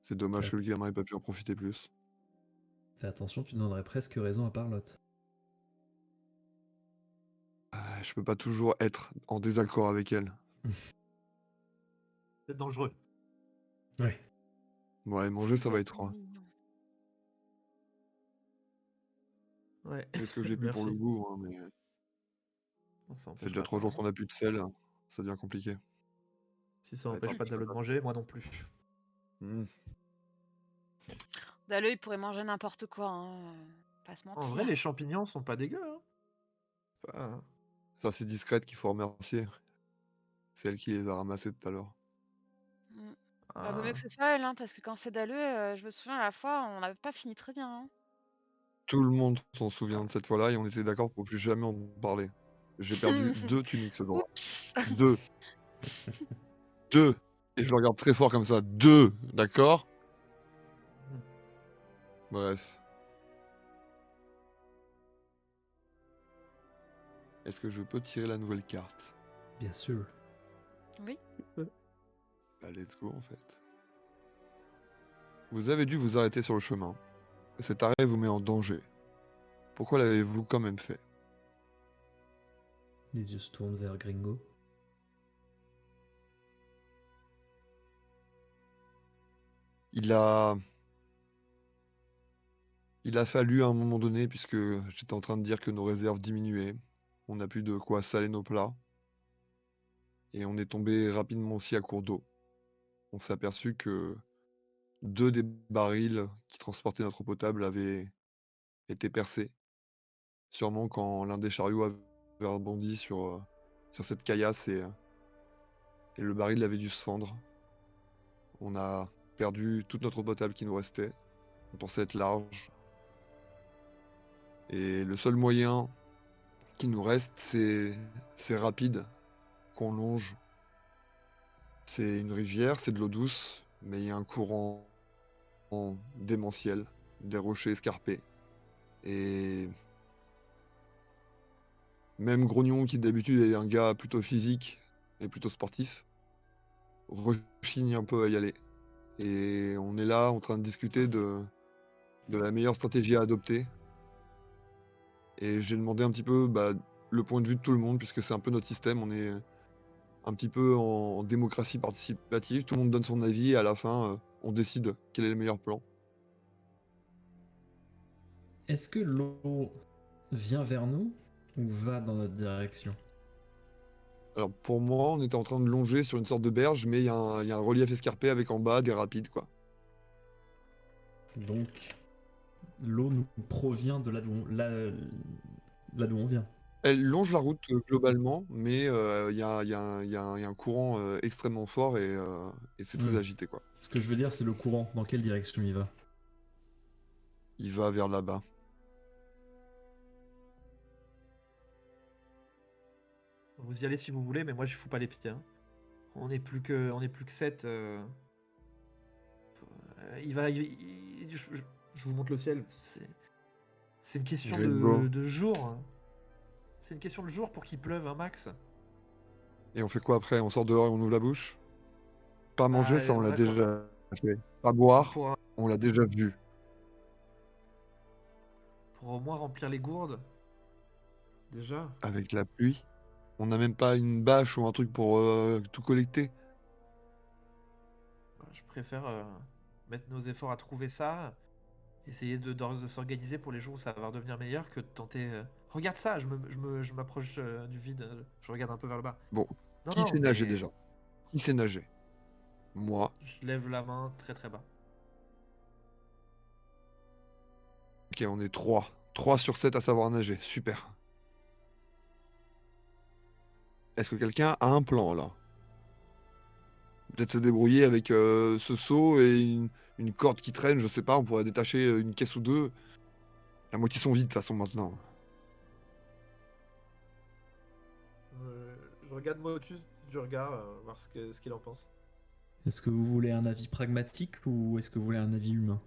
C'est dommage Ouais. que le gamin ait pas pu en profiter plus. Fais attention, tu donnerais presque raison à Parlotte. Je peux pas toujours être en désaccord avec elle. C'est dangereux. Ouais. Bon, allez, manger, ça va être C'est froid. mignon. Ouais, C'est ce que j'ai bu pour le merci. goût, hein, mais Ça ça fait empêche déjà pas. 3 jours qu'on a plus de sel. Ça devient compliqué. Si ça Ouais, empêche tant pas pis, je Dalo peux de pas. manger, moi non plus. Dalo, il pourrait manger n'importe quoi, hein. Pas se En vrai, les mentir. champignons sont pas dégueux. Hein. Pas- Ça, c'est discrète qu'il faut remercier. C'est elle qui les a ramassés tout à l'heure. Mm. Bah, vaut mieux Ah. que ce soit elle, hein, parce que quand c'est Dalo, je me souviens à la fois, on n'avait pas fini très bien. Hein. Tout le monde s'en souvient de cette fois-là et on était d'accord pour plus jamais en parler. J'ai perdu 2 tuniques ce jour-là. Oups. 2. 2. Et je le regarde très fort comme ça. 2, d'accord? Bref. Est-ce que je peux tirer la nouvelle carte? Bien sûr. Oui. Bah, let's go en fait. Vous avez dû vous arrêter sur le chemin. Cet arrêt vous met en danger. Pourquoi l'avez-vous quand même fait? Les yeux se tournent vers Gringo. Il a fallu à un moment donné, puisque j'étais en train de dire que nos réserves diminuaient. On n'a plus de quoi saler nos plats. Et on est tombé rapidement aussi à court d'eau. On s'est aperçu que 2 des barils qui transportaient notre eau potable avaient été percés. Sûrement quand l'un des chariots avait rebondi sur cette caillasse et le baril avait dû se fendre. On a perdu toute notre eau potable qui nous restait. On pensait être large. Et le seul moyen qui nous reste, c'est rapide, qu'on longe. C'est une rivière, c'est de l'eau douce, mais il y a un courant démentiel, des rochers escarpés. Et même Grognon, qui d'habitude est un gars plutôt physique et plutôt sportif, rechigne un peu à y aller. Et on est là en train de discuter de la meilleure stratégie à adopter. Et j'ai demandé un petit peu le point de vue de tout le monde, puisque c'est un peu notre système. On est un petit peu en démocratie participative. Tout le monde donne son avis et à la fin, on décide quel est le meilleur plan. Est-ce que l'eau vient vers nous ou va dans notre direction? Alors pour moi, on était en train de longer sur une sorte de berge, mais il y a un relief escarpé avec en bas des rapides, quoi. Donc, l'eau nous provient de là d'où on vient. Elle longe la route globalement, mais il y a un courant extrêmement fort et c'est très agité, quoi. Ce que je veux dire, c'est le courant. Dans quelle direction il va? Il va vers là-bas. Vous y allez si vous voulez, mais moi je fous pas les pieds. Hein. On n'est plus que 7. Je vous montre le ciel. C'est une question Gringo. de jour. C'est une question de jour pour qu'il pleuve un max. Et on fait quoi après? On sort dehors et on ouvre la bouche? Pas manger, ça on l'a déjà fait. Pas boire, Pour on l'a déjà vu. au moins remplir les gourdes. Déjà. Avec la pluie, on n'a même pas une bâche ou un truc pour tout collecter. Je préfère mettre nos efforts à trouver ça. Essayer de s'organiser pour les jours où ça va devenir meilleur que de tenter. Regarde ça, je m'approche du vide. Je regarde un peu vers le bas. Bon, Non, qui non, sait nager mais déjà? Qui sait nager? Moi. je lève la main très très bas. Ok, on est 3. 3 sur 7 à savoir nager. Super. Est-ce que quelqu'un a un plan là? Peut-être se débrouiller avec ce seau et une corde qui traîne, je sais pas, on pourrait détacher une caisse ou deux. La moitié sont vides de toute façon maintenant. Je regarde Motus du regard, voir ce qu'il en pense. Est-ce que vous voulez un avis pragmatique ou est-ce que vous voulez un avis humain?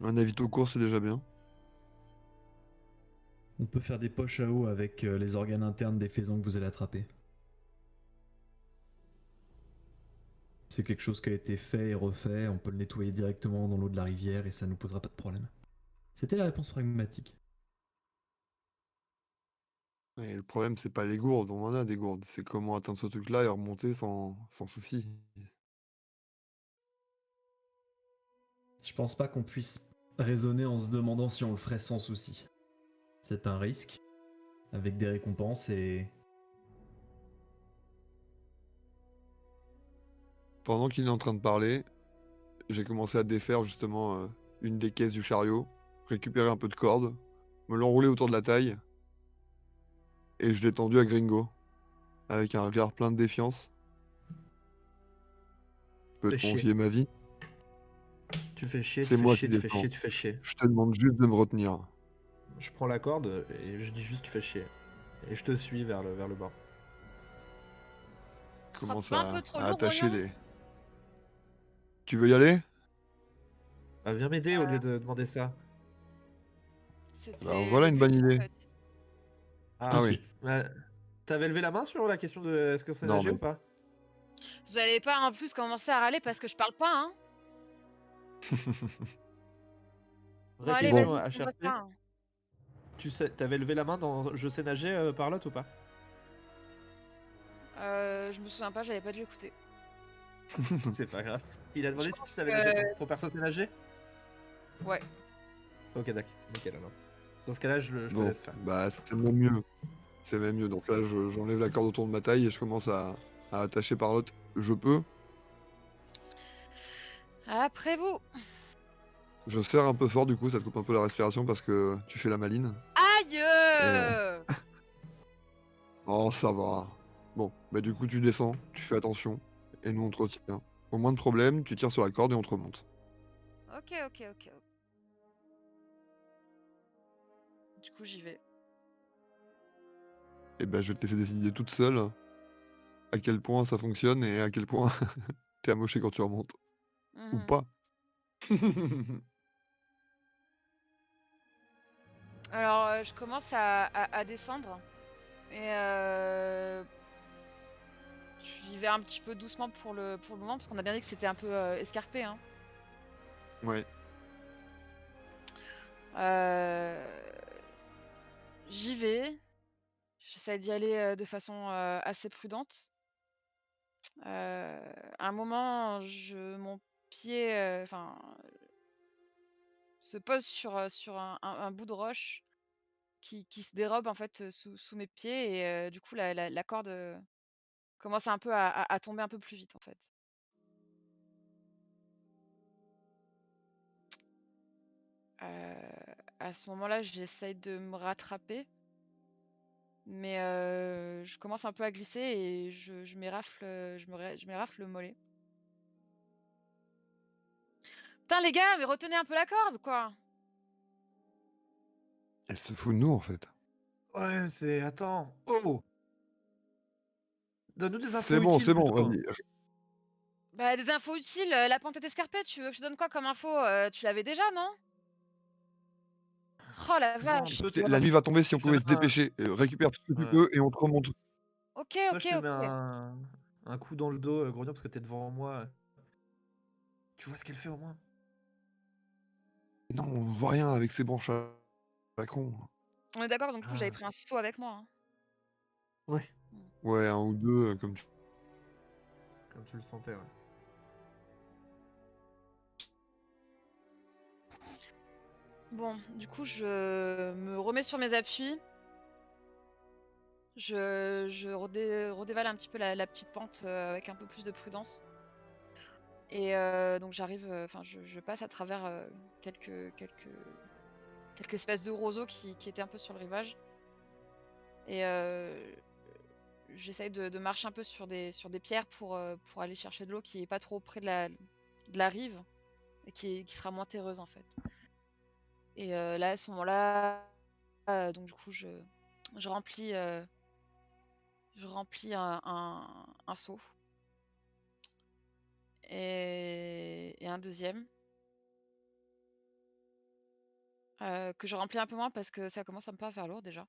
Un avis tout court, c'est déjà bien. On peut faire des poches à eau avec les organes internes des faisans que vous allez attraper. C'est quelque chose qui a été fait et refait, on peut le nettoyer directement dans l'eau de la rivière et ça nous posera pas de problème. C'était la réponse pragmatique. Et le problème, c'est pas les gourdes, on en a des gourdes. C'est comment atteindre ce truc-là et remonter sans souci. Je pense pas qu'on puisse raisonner en se demandant si on le ferait sans souci. C'est un risque, avec des récompenses et... Pendant qu'il est en train de parler, j'ai commencé à défaire justement une des caisses du chariot, récupérer un peu de corde, me l'enrouler autour de la taille, et je l'ai tendu à Gringo, avec un regard plein de défiance. Je peux Fais te chier. confier ma vie. Tu fais chier, tu C'est fais moi chier, qui tu fais défends. chier, tu fais chier. Je te demande juste de me retenir. Je prends la corde et je dis juste tu fais chier. Et je te suis vers le bord. Je Ce sera commence pas un peu trop à lourd, attacher Grognon? les... Tu veux y aller? Bah, viens m'aider au lieu de demander ça. Bah, C'était voilà le une bonne but, en idée. fait. Je te Ah Ah, oui. suis. bah, t'avais levé la main sur la question de est-ce que c'est Non, nager mais ou pas? Vous allez pas en plus commencer à râler parce que je parle pas, hein? Bon, Vraie allez, Bon, question vas-y, on voit HRP. ça. Tu sais, t'avais levé la main dans je sais nager Parlotte ou pas? Je me souviens pas, j'avais pas dû écouter. C'est pas grave. Il a Je demandé si tu pense savais nager. que... Ton perso sait nager? Ouais. Ok, d'accord. Nickel alors. Dans ce cas-là, je te bon, laisse faire. bah c'est même mieux. C'est même mieux. Donc là, j'enlève la corde autour de ma taille et je commence à attacher par l'autre. Je peux. Après vous. Je serre un peu fort du coup, ça te coupe un peu la respiration parce que tu fais la maline. Aïe! Et oh, ça va. Bon, bah du coup, tu descends, tu fais attention et nous on te retient. Au moins de problème, tu tires sur la corde et on te remonte. Ok, ok, ok. Du coup, j'y vais. Et ben, je vais te laisser décider toute seule à quel point ça fonctionne et à quel point t'es amoché quand tu remontes. Ou Mhm. pas. Alors, je commence à descendre. Et j'y vais un petit peu doucement pour le moment, parce qu'on a bien dit que c'était un peu escarpé, hein. Ouais. J'y vais. J'essaie d'y aller de façon assez prudente. À un moment, mon pied se pose sur un bout de roche qui se dérobe en fait sous mes pieds et du coup la corde commence un peu à tomber un peu plus vite en fait. À ce moment-là, j'essaye de me rattraper, mais je commence un peu à glisser et je m'érafle, je m'érafle le mollet. Putain les gars, mais retenez un peu la corde quoi! Elle se fout de nous en fait. Ouais, c'est. Attends. Oh! Donne-nous des infos C'est utiles bon, plutôt. vas-y. Bah des infos utiles, la pente est escarpée, tu veux que je te donne quoi comme info? Tu l'avais déjà, non? Oh la Tu vois un vache! peu, Écoutez, toi. la nuit va tomber si on Je te pouvait mets se un. dépêcher. Récupère tout ce que tu Ouais. peux et on te remonte. OK, Toi, OK, je te mets OK. un coup dans le dos, Grognon, parce que t'es devant moi. Tu vois ce qu'elle fait au moins? Non, on voit rien avec ces branches à la con. On est d'accord, donc du coup j'avais Ah, pris un seau avec moi, hein. ouais, Mmh. Ouais, un ou deux, comme tu... comme tu le sentais, ouais. Bon, du coup je me remets sur mes appuis. Je redévale un petit peu la petite pente, avec un peu plus de prudence et donc j'arrive, je passe à travers, quelques espèces de roseaux qui étaient un peu sur le rivage et j'essaye de marcher un peu sur des pierres pour aller chercher de l'eau qui est pas trop près de la rive et qui sera moins terreuse en fait. Et là à ce moment-là, donc du coup je remplis, un seau et un deuxième. que je remplis un peu moins parce que ça commence un peu à faire lourd déjà.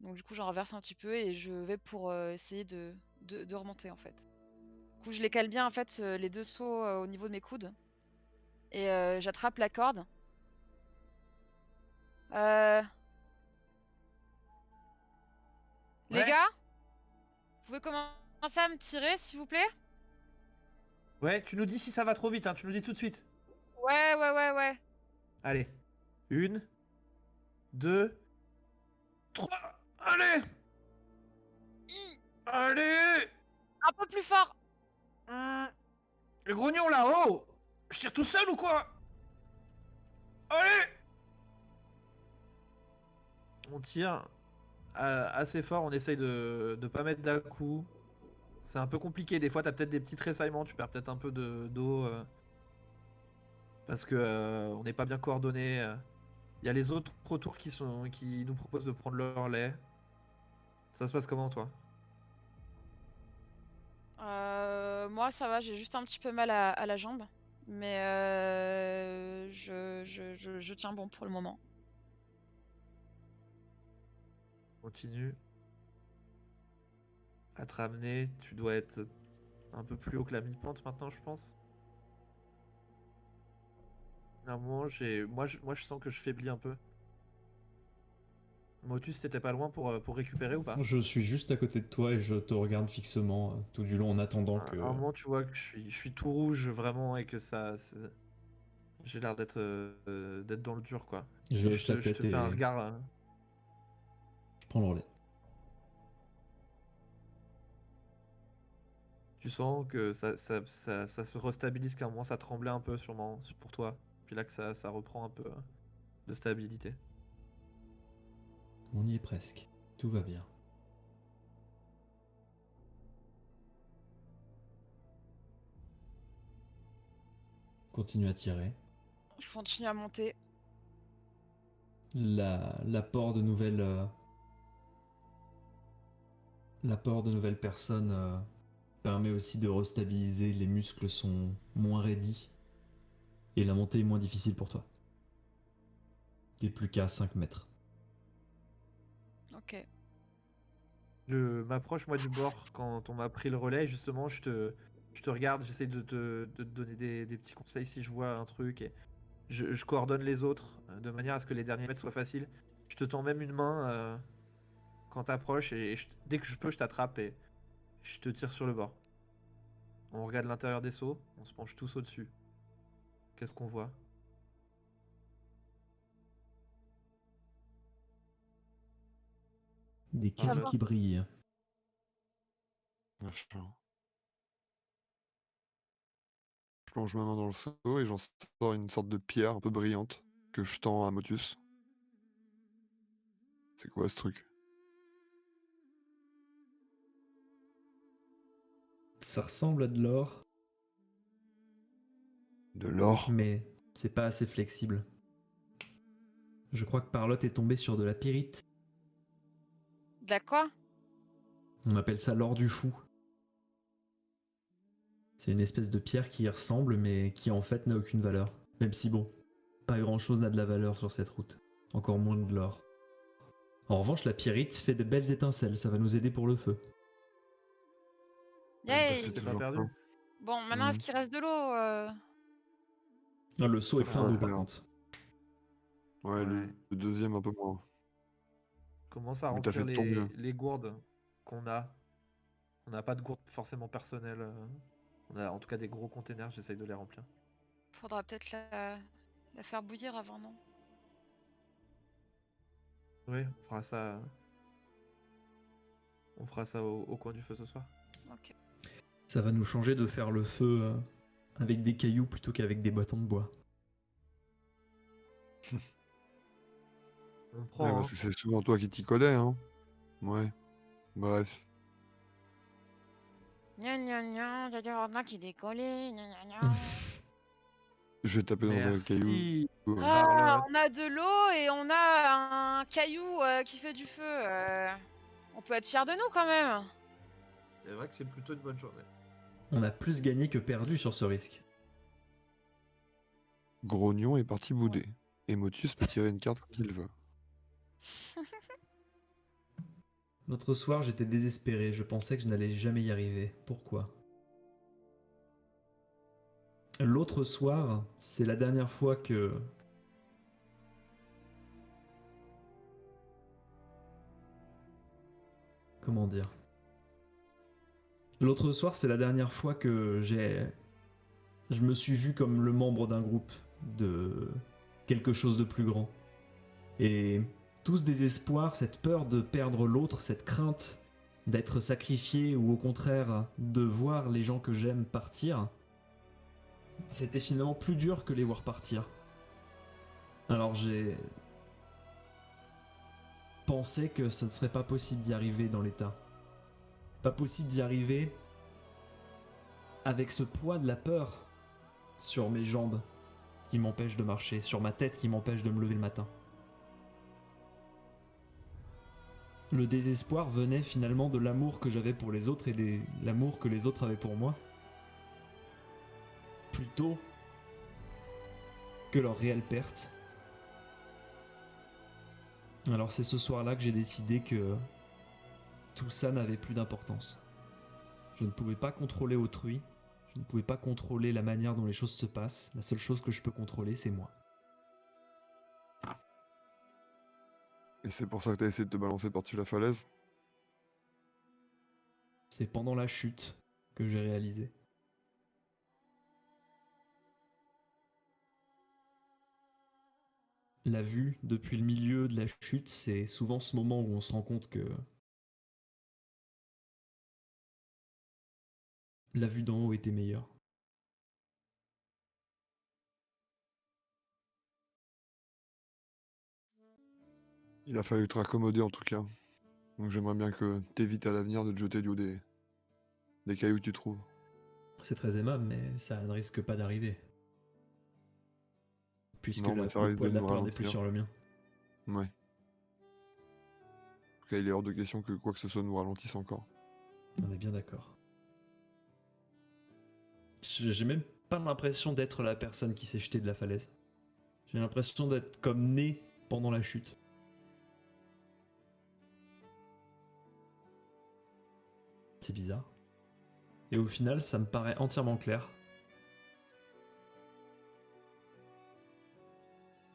Donc du coup, j'en renverse un petit peu et je vais pour essayer de remonter en fait. Du coup, je les cale bien en fait, les 2 seaux au niveau de mes coudes et j'attrape la corde. Euh, Les Ouais, gars, vous pouvez commencer à me tirer s'il vous plaît? ouais, tu nous dis si ça va trop vite, hein, tu nous dis tout de suite. Ouais. Allez. 1, 2, 3. Allez! Hi, Allez! un peu plus fort. Le grognon là, oh! Je tire tout seul ou quoi? Allez! On tire assez fort, on essaye de pas mettre d'à-coups. C'est un peu compliqué, des fois t'as peut-être des petits tressaillements, tu perds peut-être un peu d'eau parce que on n'est pas bien coordonnés. Il y a les autres retours qui nous proposent de prendre leur lait. Ça se passe comment toi? Moi ça va, j'ai juste un petit peu mal à la jambe. Mais je tiens bon pour le moment. Continue à te ramener, tu dois être un peu plus haut que la mi-pente maintenant je pense. À un moment, moi je sens que je faiblis un peu. Motus, t'étais pas loin pour récupérer ou pas? Je suis juste à côté de toi et je te regarde fixement tout du long en attendant que. À un moment, tu vois que je suis tout rouge vraiment et que j'ai l'air d'être dans le dur quoi. Je Et hoche la je te tête fais un et regard. je prends le relais. Tu sens que ça se restabilise, qu'à un moment ça tremblait un peu sûrement pour toi. Puis là que ça reprend un peu de stabilité. On y est presque. Tout va bien. Continue à tirer. Je continue à monter. L'apport de nouvelles. L'apport de nouvelles personnes permet aussi de restabiliser. Les muscles sont moins raidis. Et la montée est moins difficile pour toi. T'es plus qu'à 5 mètres. Ok. Je m'approche moi du bord quand on m'a pris le relais. Justement, je te regarde, j'essaie de te donner des petits conseils si je vois un truc. Et je coordonne les autres de manière à ce que les derniers mètres soient faciles. Je te tends même une main quand t'approches et dès que je peux, je t'attrape et je te tire sur le bord. On regarde l'intérieur des seaux, on se penche tous au-dessus. Qu'est-ce qu'on voit? Des Ça cailloux va. qui brillent. Machin. Je plonge ma main dans le seau et j'en sors une sorte de pierre un peu brillante que je tends à Motus. C'est quoi ce truc? Ça ressemble à de l'or, De l'or? mais c'est pas assez flexible. Je crois que Parlotte est tombée sur de la pyrite. De la quoi? On appelle ça l'or du fou. C'est une espèce de pierre qui y ressemble, mais qui en fait n'a aucune valeur. Même si bon, pas grand chose n'a de la valeur sur cette route. Encore moins de l'or. En revanche, la pyrite fait de belles étincelles, ça va nous aider pour le feu. Même pas, Yay! c'est C'est pas toujours perdu. plein. Bon, maintenant, est-ce qu'il reste de l'eau Ah, le seau est Ça plein va d'eau par faire. contre. Ouais, Ouais. le deuxième un peu moins. Commence à Mais t'as remplir fait de ton mieux. les gourdes qu'on a. On n'a pas de gourdes forcément personnelles. On a en tout cas des gros containers, j'essaye de les remplir. Faudra peut-être la faire bouillir avant, non? Oui, on fera ça au coin du feu ce soir. Ok. Ça va nous changer de faire le feu avec des cailloux plutôt qu'avec des bâtons de bois. On Ouais, prend, parce hein. que c'est souvent toi qui t'y collais, hein. Ouais. Bref. Gna gna gna, y'a du Rodin qui décollait, gna gna gna. Je vais taper dans un caillou. Merci, Ah, Parlotte. on a de l'eau et on a un caillou qui fait du feu. On peut être fiers de nous quand même. C'est vrai que c'est plutôt une bonne journée. On a plus gagné que perdu sur ce risque. Grognon est parti bouder. Et Motus peut tirer une carte quand il veut. L'autre soir, j'étais désespéré. Je pensais que je n'allais jamais y arriver. Pourquoi? L'autre soir, c'est la dernière fois que... Comment dire? L'autre soir, c'est la dernière fois que je me suis vu comme le membre d'un groupe, de quelque chose de plus grand. Et tout ce désespoir, cette peur de perdre l'autre, cette crainte d'être sacrifié ou au contraire de voir les gens que j'aime partir, c'était finalement plus dur que les voir partir. Alors j'ai pensé que ce ne serait pas possible d'y arriver dans l'état. Pas possible d'y arriver avec ce poids de la peur sur mes jambes qui m'empêche de marcher, sur ma tête qui m'empêche de me lever le matin. Le désespoir venait finalement de l'amour que j'avais pour les autres et de l'amour que les autres avaient pour moi, plutôt que leur réelle perte. Alors c'est ce soir-là que j'ai décidé que tout ça n'avait plus d'importance. Je ne pouvais pas contrôler autrui, je ne pouvais pas contrôler la manière dont les choses se passent, la seule chose que je peux contrôler, c'est moi. Et c'est pour ça que t'as essayé de te balancer par-dessus la falaise? C'est pendant la chute que j'ai réalisé. La vue depuis le milieu de la chute, c'est souvent ce moment où on se rend compte que la vue d'en haut était meilleure. Il a fallu te raccommoder en tout cas. Donc j'aimerais bien que t'évites à l'avenir de te jeter du haut des cailloux que tu trouves. C'est très aimable, mais ça ne risque pas d'arriver. Puisque Non, mais le ça risque poids de de la nous peur n'est plus ralentir. sur le mien. Ouais. En tout cas, il est hors de question que quoi que ce soit nous ralentisse encore. On est bien d'accord. J'ai même pas l'impression d'être la personne qui s'est jetée de la falaise. J'ai l'impression d'être comme né pendant la chute. C'est bizarre. Et au final, ça me paraît entièrement clair.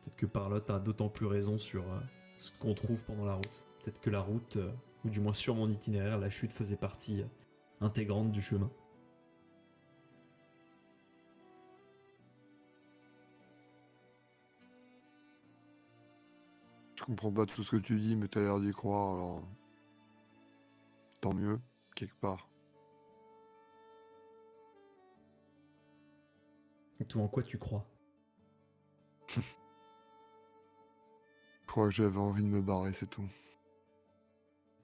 Peut-être que Parlotte a d'autant plus raison sur ce qu'on trouve pendant la route. Peut-être que la route, ou du moins sur mon itinéraire, la chute faisait partie intégrante du chemin. Je comprends pas tout ce que tu dis, mais t'as l'air d'y croire, alors... Tant mieux, quelque part. Et toi, en quoi tu crois? Je crois que j'avais envie de me barrer, c'est tout.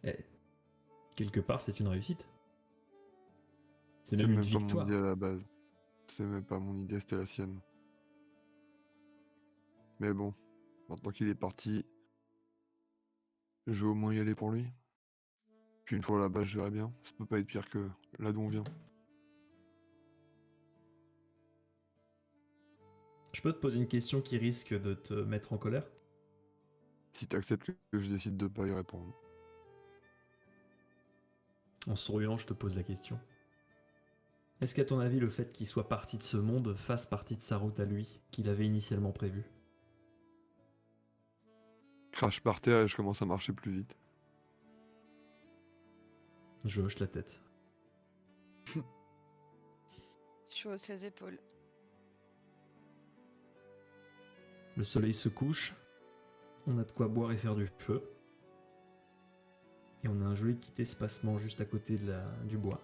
Eh, quelque part, c'est une réussite. C'est C'est même une même pas mon victoire. idée à la base. C'est même pas mon idée, c'était la sienne. Mais bon, maintenant qu'il est parti, je vais au moins y aller pour lui. Puis une fois là-bas, je verrai bien. Ça peut pas être pire que là d'où on vient. Je peux te poser une question qui risque de te mettre en colère? Si t'acceptes que je décide de pas y répondre. En souriant, je te pose la question. Est-ce qu'à ton avis, le fait qu'il soit parti de ce monde fasse partie de sa route à lui, qu'il avait initialement prévue? Crache par terre et je commence à marcher plus vite. Je hoche la tête. Je hausse les épaules. Le soleil se couche, on a de quoi boire et faire du feu. Et on a un joli petit espacement juste à côté du bois.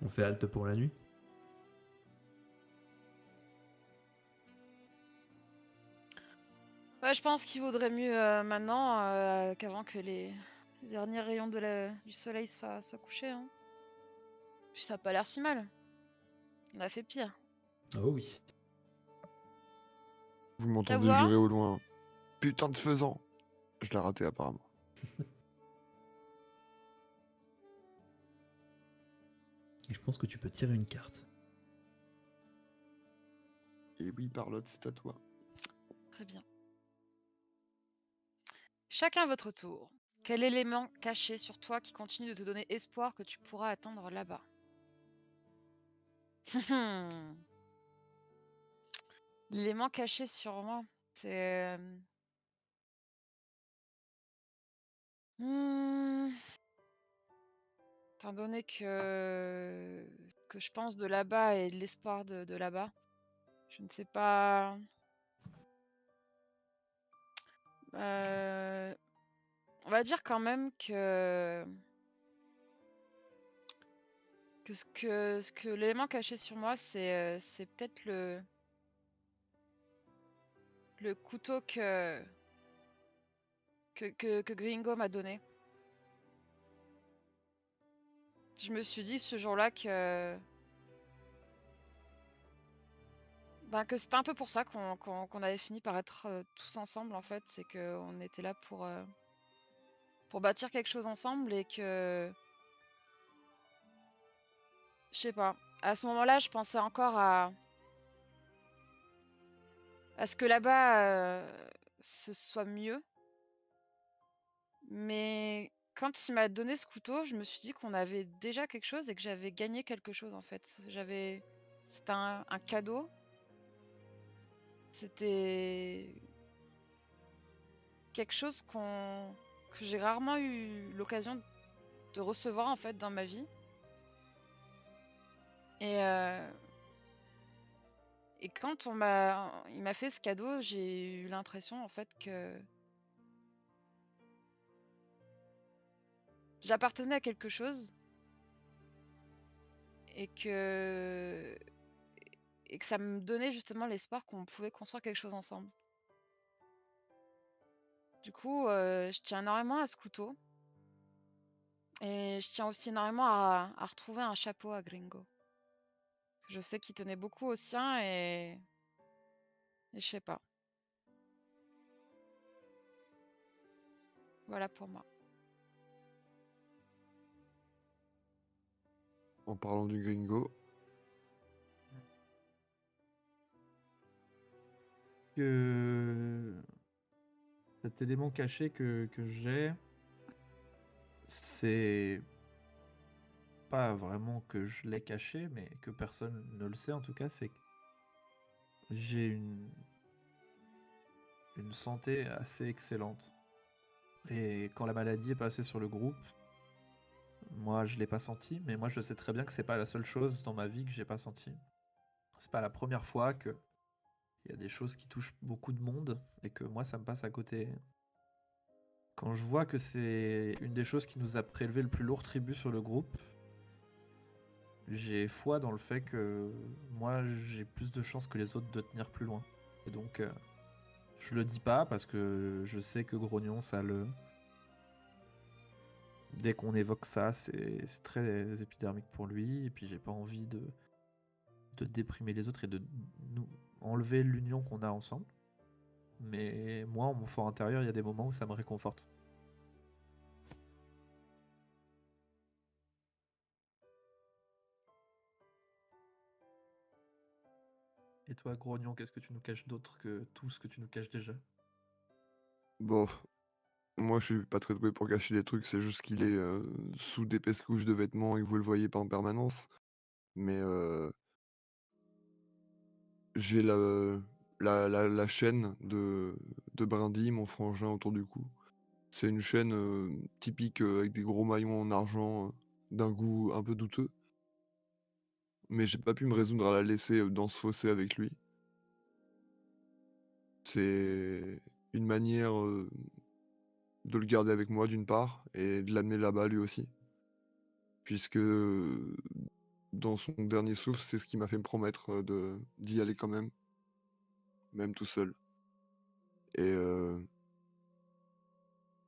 On fait halte pour la nuit. Ouais, je pense qu'il vaudrait mieux maintenant qu'avant que les derniers rayons du soleil soient couchés. Hein. Puis ça a pas l'air si mal. On a fait pire. Oh oui. Vous m'entendez voix jurer au loin. Putain de faisant! Je l'ai raté apparemment. Et je pense que tu peux tirer une carte. Et oui, Parlotte, c'est à toi. Très bien. Chacun votre tour. Quel élément caché sur toi qui continue de te donner espoir que tu pourras atteindre là-bas? L'élément caché sur moi, c'est... Étant donné que je pense de là-bas et de l'espoir de là-bas, je ne sais pas... On va dire quand même que l'élément caché sur moi, c'est peut-être le couteau que Gringo m'a donné. Je me suis dit ce jour-là que c'était un peu pour ça qu'on avait fini par être tous ensemble en fait. C'est qu'on était là pour bâtir quelque chose ensemble et que... Je sais pas. À ce moment-là, je pensais encore à ce que là-bas, ce soit mieux. Mais quand il m'a donné ce couteau, je me suis dit qu'on avait déjà quelque chose et que j'avais gagné quelque chose en fait. C'était un cadeau. C'était quelque chose que j'ai rarement eu l'occasion de recevoir en fait dans ma vie. Et, et quand il m'a fait ce cadeau, j'ai eu l'impression en fait que j'appartenais à quelque chose et que ça me donnait justement l'espoir qu'on pouvait construire quelque chose ensemble. Du coup, je tiens énormément à ce couteau et je tiens aussi énormément à retrouver un chapeau à Gringo. Je sais qu'il tenait beaucoup au sien et je sais pas. Voilà pour moi. En parlant du gringo, Que cet élément caché que j'ai, c'est pas vraiment que je l'ai caché, mais que personne ne le sait en tout cas, c'est que j'ai une santé assez excellente. Et quand la maladie est passée sur le groupe, moi je l'ai pas senti, mais moi je sais très bien que c'est pas la seule chose dans ma vie que j'ai pas senti. C'est pas la première fois que il y a des choses qui touchent beaucoup de monde et que moi ça me passe à côté. Quand je vois que c'est une des choses qui nous a prélevé le plus lourd tribut sur le groupe, j'ai foi dans le fait que moi j'ai plus de chances que les autres de tenir plus loin. Et donc je le dis pas parce que je sais que Grognon ça le... Dès qu'on évoque ça, c'est très épidermique pour lui, et puis j'ai pas envie de déprimer les autres et de nous enlever l'union qu'on a ensemble. Mais moi, en mon fort intérieur, il y a des moments où ça me réconforte. Et toi, Grognon, qu'est-ce que tu nous caches d'autre que tout ce que tu nous caches déjà? bon, moi je suis pas très doué pour cacher des trucs, c'est juste qu'il est sous d'épaisses couches de vêtements et que vous le voyez pas en permanence. Mais j'ai la chaîne de Brindy, mon frangin, autour du cou. C'est une chaîne typique avec des gros maillons en argent, d'un goût un peu douteux. Mais j'ai pas pu me résoudre à la laisser dans ce fossé avec lui. C'est une manière de le garder avec moi d'une part et de l'amener là-bas lui aussi. Puisque dans son dernier souffle, c'est ce qui m'a fait me promettre d'y aller quand même tout seul. Et,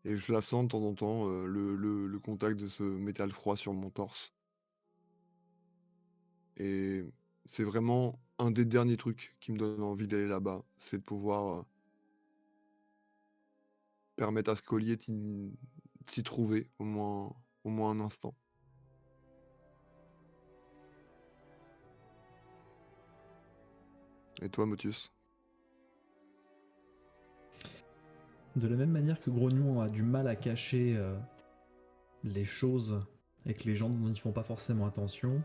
et je la sens de temps en temps, le contact de ce métal froid sur mon torse. Et c'est vraiment un des derniers trucs qui me donne envie d'aller là-bas, c'est de pouvoir permettre à ce collier de s'y trouver au moins un instant. Et toi, Motus? De la même manière que Grognon a du mal à cacher les choses et que les gens n'y font pas forcément attention,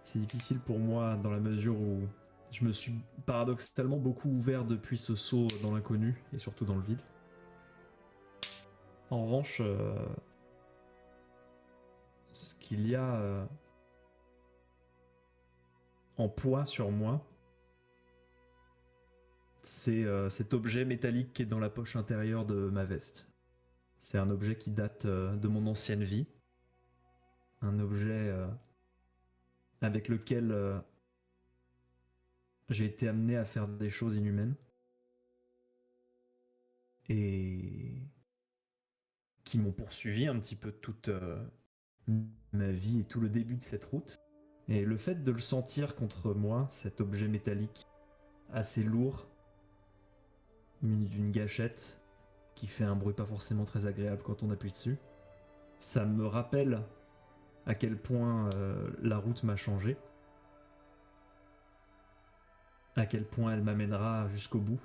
c'est difficile pour moi dans la mesure où je me suis paradoxalement beaucoup ouvert depuis ce saut dans l'inconnu et surtout dans le vide. En revanche, ce qu'il y a en poids sur moi, c'est cet objet métallique qui est dans la poche intérieure de ma veste. C'est un objet qui date de mon ancienne vie. Un objet avec lequel j'ai été amené à faire des choses inhumaines. Et qui m'ont poursuivi un petit peu toute ma vie et tout le début de cette route. Et le fait de le sentir contre moi, cet objet métallique assez lourd, muni d'une gâchette, qui fait un bruit pas forcément très agréable quand on appuie dessus, ça me rappelle à quel point la route m'a changé, à quel point elle m'amènera jusqu'au bout,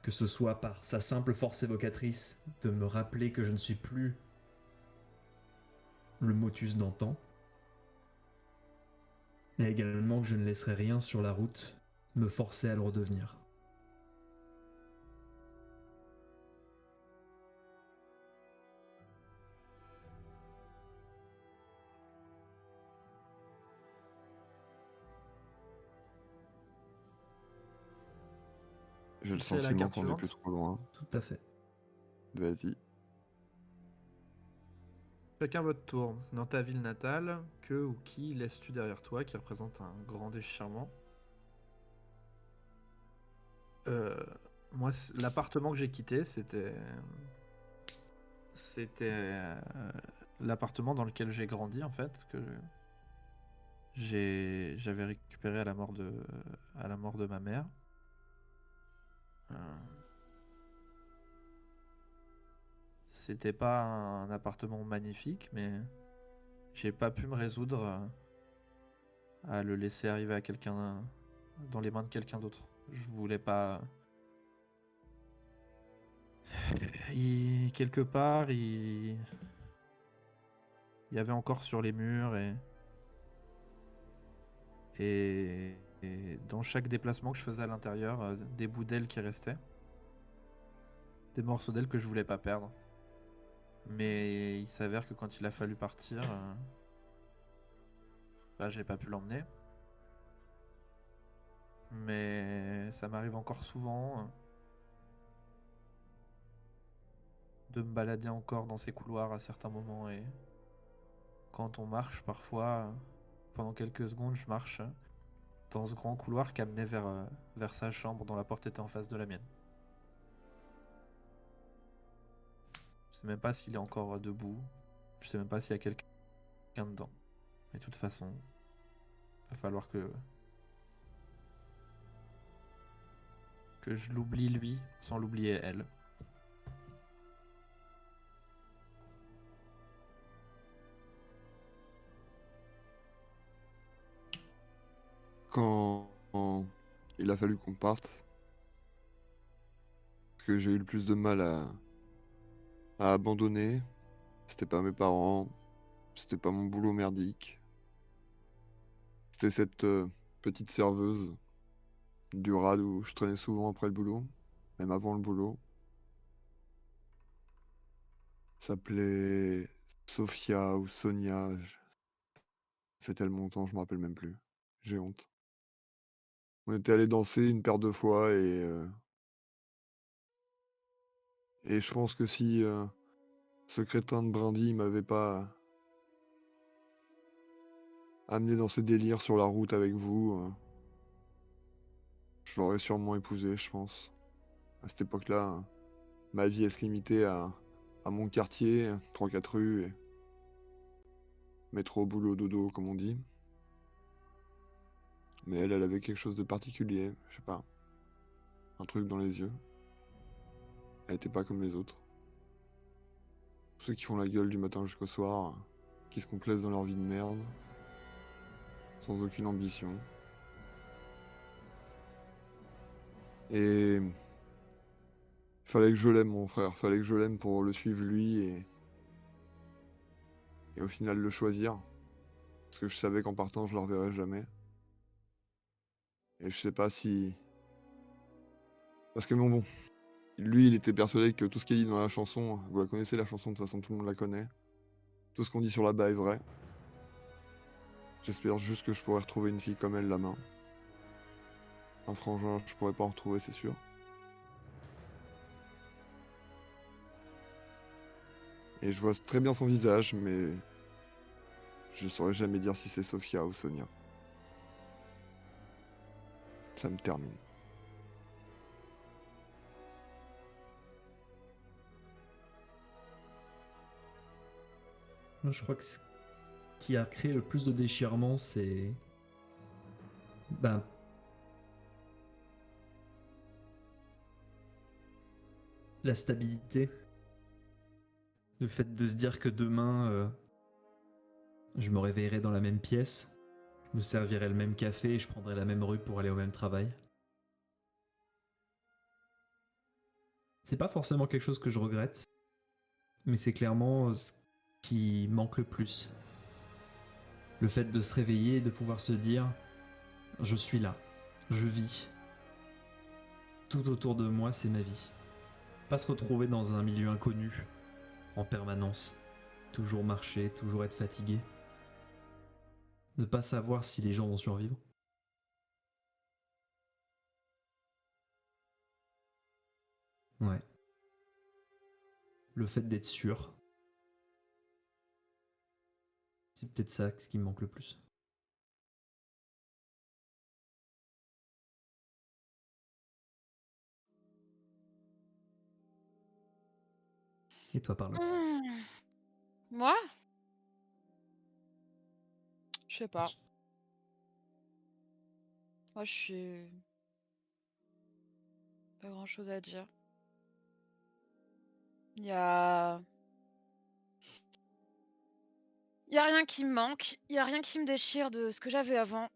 que ce soit par sa simple force évocatrice de me rappeler que je ne suis plus le Motus d'antan, et également que je ne laisserai rien sur la route me forcer à le redevenir. J'ai le C'est la sentiment carte qu'on est plus suivante. trop loin. Tout à fait. Vas-y. Chacun votre tour. Dans ta ville natale, que ou qui laisses-tu derrière toi qui représente un grand déchirement? Moi, l'appartement que j'ai quitté, c'était l'appartement dans lequel j'ai grandi en fait, que j'avais récupéré à la mort de ma mère. Euh, C'était pas un appartement magnifique, mais j'ai pas pu me résoudre à le laisser arriver à quelqu'un dans les mains de quelqu'un d'autre. Je voulais pas. Quelque part, il y avait encore sur les murs et dans chaque déplacement que je faisais à l'intérieur, des bouts d'ailes qui restaient, des morceaux d'ailes que je voulais pas perdre. Mais il s'avère que quand il a fallu partir, bah, j'ai pas pu l'emmener. Mais ça m'arrive encore souvent de me balader encore dans ces couloirs à certains moments. Et quand on marche, parfois, pendant quelques secondes, je marche dans ce grand couloir qui amenait vers sa chambre dont la porte était en face de la mienne. Je sais même pas s'il est encore debout. Je sais même pas s'il y a quelqu'un dedans. Mais de toute façon, va falloir que je l'oublie lui sans l'oublier elle. Quand il a fallu qu'on parte, ce que j'ai eu le plus de mal à abandonner, c'était pas mes parents, c'était pas mon boulot merdique, c'était cette petite serveuse du RAD où je traînais souvent après le boulot, même avant le boulot. S'appelait Sophia ou Sonia. Ça fait tellement longtemps, je me rappelle même plus. J'ai honte. On était allé danser une paire de fois et je pense que si ce crétin de Brindy m'avait pas amené dans ces délires sur la route avec vous, je l'aurais sûrement épousé, je pense. À cette époque-là, ma vie elle se limitait à mon quartier, 3-4 rues, et métro, boulot, dodo, comme on dit. Mais elle avait quelque chose de particulier, je sais pas. Un truc dans les yeux. Elle était pas comme les autres. Ceux qui font la gueule du matin jusqu'au soir, qui se complaisent dans leur vie de merde, sans aucune ambition. Et il fallait que je l'aime, mon frère. Fallait que je l'aime pour le suivre lui et au final le choisir. Parce que je savais qu'en partant, je le reverrais jamais. Et je sais pas si... Parce que bon, lui, il était persuadé que tout ce qui est dit dans la chanson, vous la connaissez la chanson, de toute façon tout le monde la connaît. Tout ce qu'on dit sur là-bas est vrai. J'espère juste que je pourrai retrouver une fille comme elle là-bas. Un frangin, je pourrais pas en retrouver, c'est sûr. Et je vois très bien son visage, mais je saurais jamais dire si c'est Sophia ou Sonia. Ça me termine. Moi, je crois que ce qui a créé le plus de déchirement, c'est... Ben... la stabilité. Le fait de se dire que demain, je me réveillerai dans la même pièce, je me servirai le même café et je prendrai la même rue pour aller au même travail. C'est pas forcément quelque chose que je regrette, mais c'est clairement ce qui manque le plus. Le fait de se réveiller et de pouvoir se dire « Je suis là, je vis. Tout autour de moi, c'est ma vie. » Pas se retrouver dans un milieu inconnu, en permanence. Toujours marcher, toujours être fatigué. Ne pas savoir si les gens vont survivre. Ouais. Le fait d'être sûr. C'est peut-être ça ce qui me manque le plus. Et toi, Parlotte? Moi? Je sais pas. Moi, je suis... Pas grand-chose à dire. Il y a... Y a rien qui me manque, y a rien qui me déchire de ce que j'avais avant.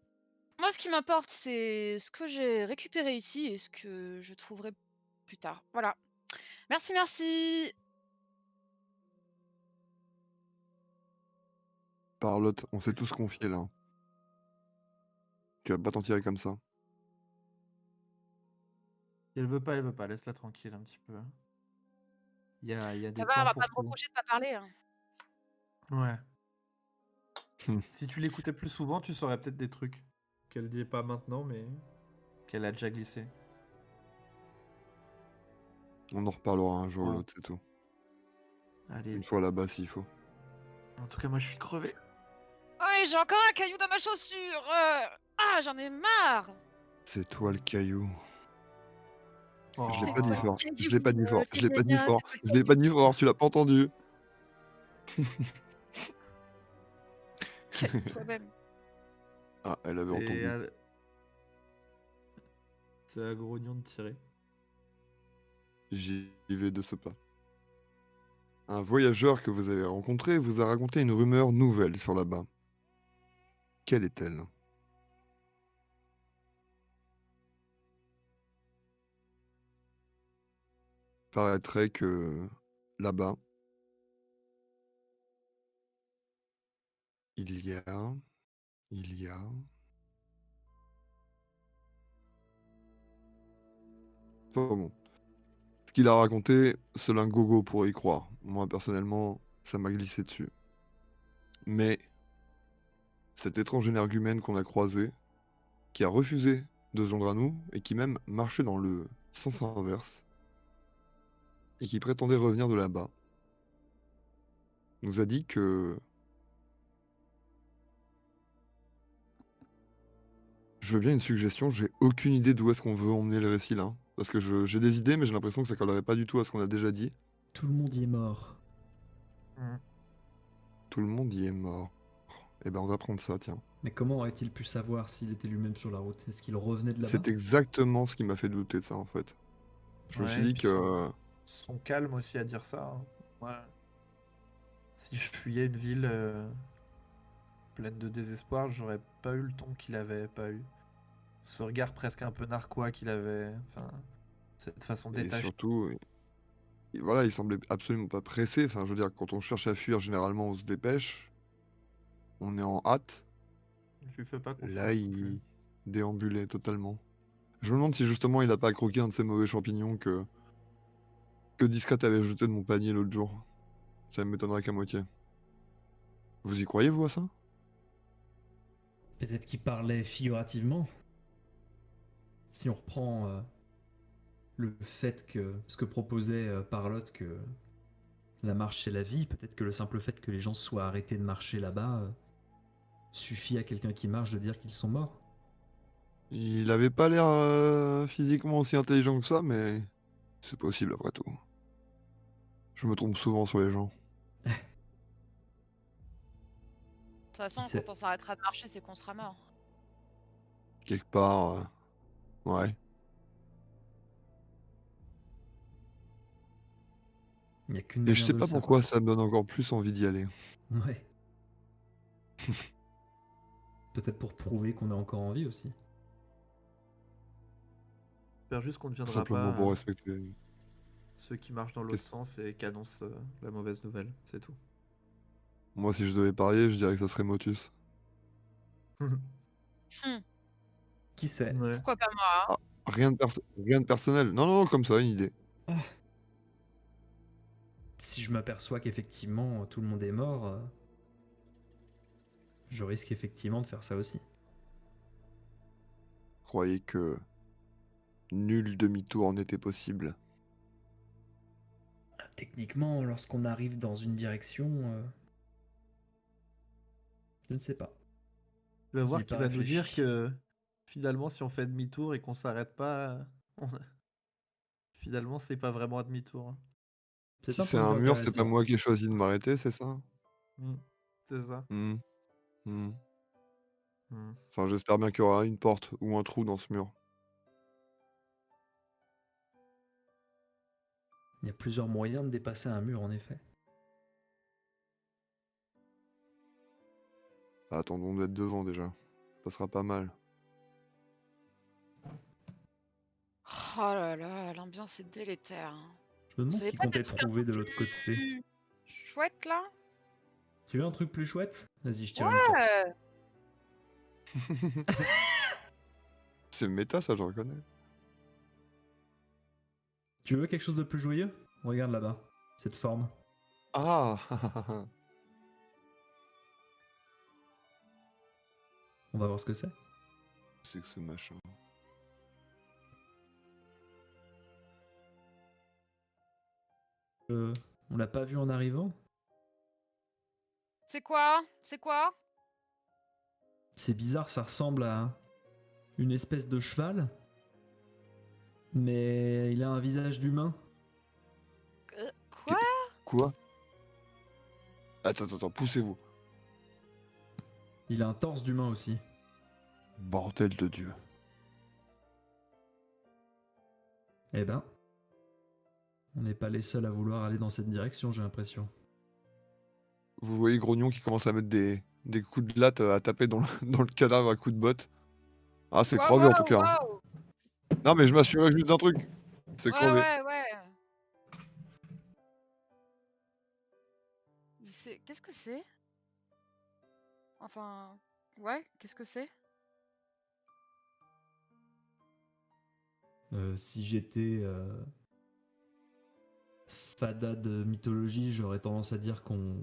Moi, ce qui m'importe, c'est ce que j'ai récupéré ici et ce que je trouverai plus tard. Voilà. Merci, merci. Parlotte, on s'est tous confiés là. Tu vas pas t'en tirer comme ça. Si elle veut pas, laisse-la tranquille un petit peu. Il y a Ça des va, on temps va pour pas me tout. reprocher de pas parler. Hein. Ouais. Si tu l'écoutais plus souvent, tu saurais peut-être des trucs qu'elle dit pas maintenant, mais qu'elle a déjà glissé. On en reparlera un jour ou Ouais. l'autre, c'est tout. Allez. Une fois là-bas s'il faut. En tout cas, moi, je suis crevé. Ouais, j'ai encore un caillou dans ma chaussure. Ah, j'en ai marre. C'est toi le caillou. Oh. Je l'ai C'est pas dit toi le fort. caillou, Je l'ai pas dit fort. Je l'ai pas dit gna gna, fort. c'est toi Je le l'ai pas dit caillou. fort. Tu l'as pas entendu. Caillou toi-même. Ah, elle avait entendu. C'est à grognon de tirer. J'y vais de ce pas. Un voyageur que vous avez rencontré vous a raconté une rumeur nouvelle sur là-bas. Quelle est-elle? Paraîtrait que là-bas, il y a... Enfin bon. Ce qu'il a raconté, seul un gogo pourrait y croire. Moi, personnellement, ça m'a glissé dessus. Mais cet étrange énergumène qu'on a croisé, qui a refusé de se joindre à nous, et qui même marchait dans le sens inverse, et qui prétendait revenir de là-bas, nous a dit que... Je veux bien une suggestion, j'ai aucune idée d'où est-ce qu'on veut emmener le récit là. Parce que j'ai des idées, mais j'ai l'impression que ça collerait pas du tout à ce qu'on a déjà dit. Tout le monde y est mort. Tout le monde y est mort. Eh ben on va prendre ça, tiens. Mais comment aurait-il pu savoir s'il était lui-même sur la route? Est-ce qu'il revenait de là-bas? C'est exactement ce qui m'a fait douter de ça en fait. Je me suis dit que... Son calme aussi à dire ça. Hein. Ouais. Si je fuyais une ville pleine de désespoir, j'aurais pas eu le ton qu'il avait pas eu. Ce regard presque un peu narquois qu'il avait, enfin, cette façon Et détachée. surtout, voilà, il semblait absolument pas pressé. Enfin, je veux dire, quand on cherche à fuir, généralement, on se dépêche. On est en hâte. Je lui fais pas Là, confiance non plus. il déambulait totalement. Je me demande si justement il a pas croqué un de ces mauvais champignons que Discat avait jeté de mon panier l'autre jour. Ça m'étonnerait qu'à moitié. Vous y croyez, vous, à ça? Peut-être qu'il parlait figurativement. Si on reprend le fait que ce que proposait Parlotte, que la marche c'est la vie, peut-être que le simple fait que les gens soient arrêtés de marcher là-bas suffit à quelqu'un qui marche de dire qu'ils sont morts. Il avait pas l'air physiquement aussi intelligent que ça, mais c'est possible après tout. Je me trompe souvent sur les gens. De toute façon, Qui sait? quand on s'arrêtera de marcher, c'est qu'on sera mort. Quelque part, ouais. Il n'y a qu'une Et je manière sais de le pas pourquoi savoir. ça me donne encore plus envie d'y aller. Ouais. Peut-être pour prouver qu'on est encore en vie aussi. J'espère juste qu'on ne Tout deviendra simplement pour pas respecter. ceux qui marchent dans l'autre Qu'est-ce- sens et qui annoncent la mauvaise nouvelle, c'est tout. Moi, si je devais parier, je dirais que ça serait Motus. Hum, Qui sait? Ouais. Pourquoi pas moi, hein? Ah, rien de personnel. Non, non, comme ça, une idée. Si je m'aperçois qu'effectivement tout le monde est mort, je risque effectivement de faire ça aussi. Croyez que nul demi-tour n'était possible. Techniquement, lorsqu'on arrive dans une direction, je ne sais pas. Tu vas J'y ai voir qu'il pas va nous dire réfléchi. que finalement, si on fait demi-tour et qu'on s'arrête pas, finalement, c'est pas vraiment un demi-tour, hein. C'est Si un c'est point de vue un mur, c'est pas intéressant. moi qui ai choisi de m'arrêter, c'est ça? Mm. C'est ça. Hmm. Hmm. Mm. Enfin, j'espère bien qu'il y aura une porte ou un trou dans ce mur. Il y a plusieurs moyens de dépasser un mur, en effet. Attendons d'être devant déjà. Ça sera pas mal. Oh là là, l'ambiance est délétère, hein. Je me Vous demande ce savez qu'il pas des comptait trucs un trouver peu de l'autre côté. plus chouettes là? Tu veux un truc plus chouette? Vas-y, je tire une carte. Ouais. C'est méta, ça, je reconnais. Tu veux quelque chose de plus joyeux? Regarde là-bas, cette forme. Ah. On va voir ce que c'est. C'est que ce machin. On l'a pas vu en arrivant? C'est quoi? C'est quoi? C'est bizarre, ça ressemble à une espèce de cheval, mais il a un visage d'humain. Quoi? Quoi? Attends, poussez-vous. Il a un torse d'humain aussi. Bordel de Dieu. Eh ben, on n'est pas les seuls à vouloir aller dans cette direction, j'ai l'impression. Vous voyez Grognon qui commence à mettre des coups de latte à taper dans le cadavre à coups de botte. Ah, c'est crevé en tout cas. Hein. Wow. Non, mais je m'assurais juste d'un truc. C'est crevé. Ouais. Qu'est-ce que c'est? Enfin, ouais, qu'est-ce que c'est? Si j'étais fada de mythologie, j'aurais tendance à dire qu'on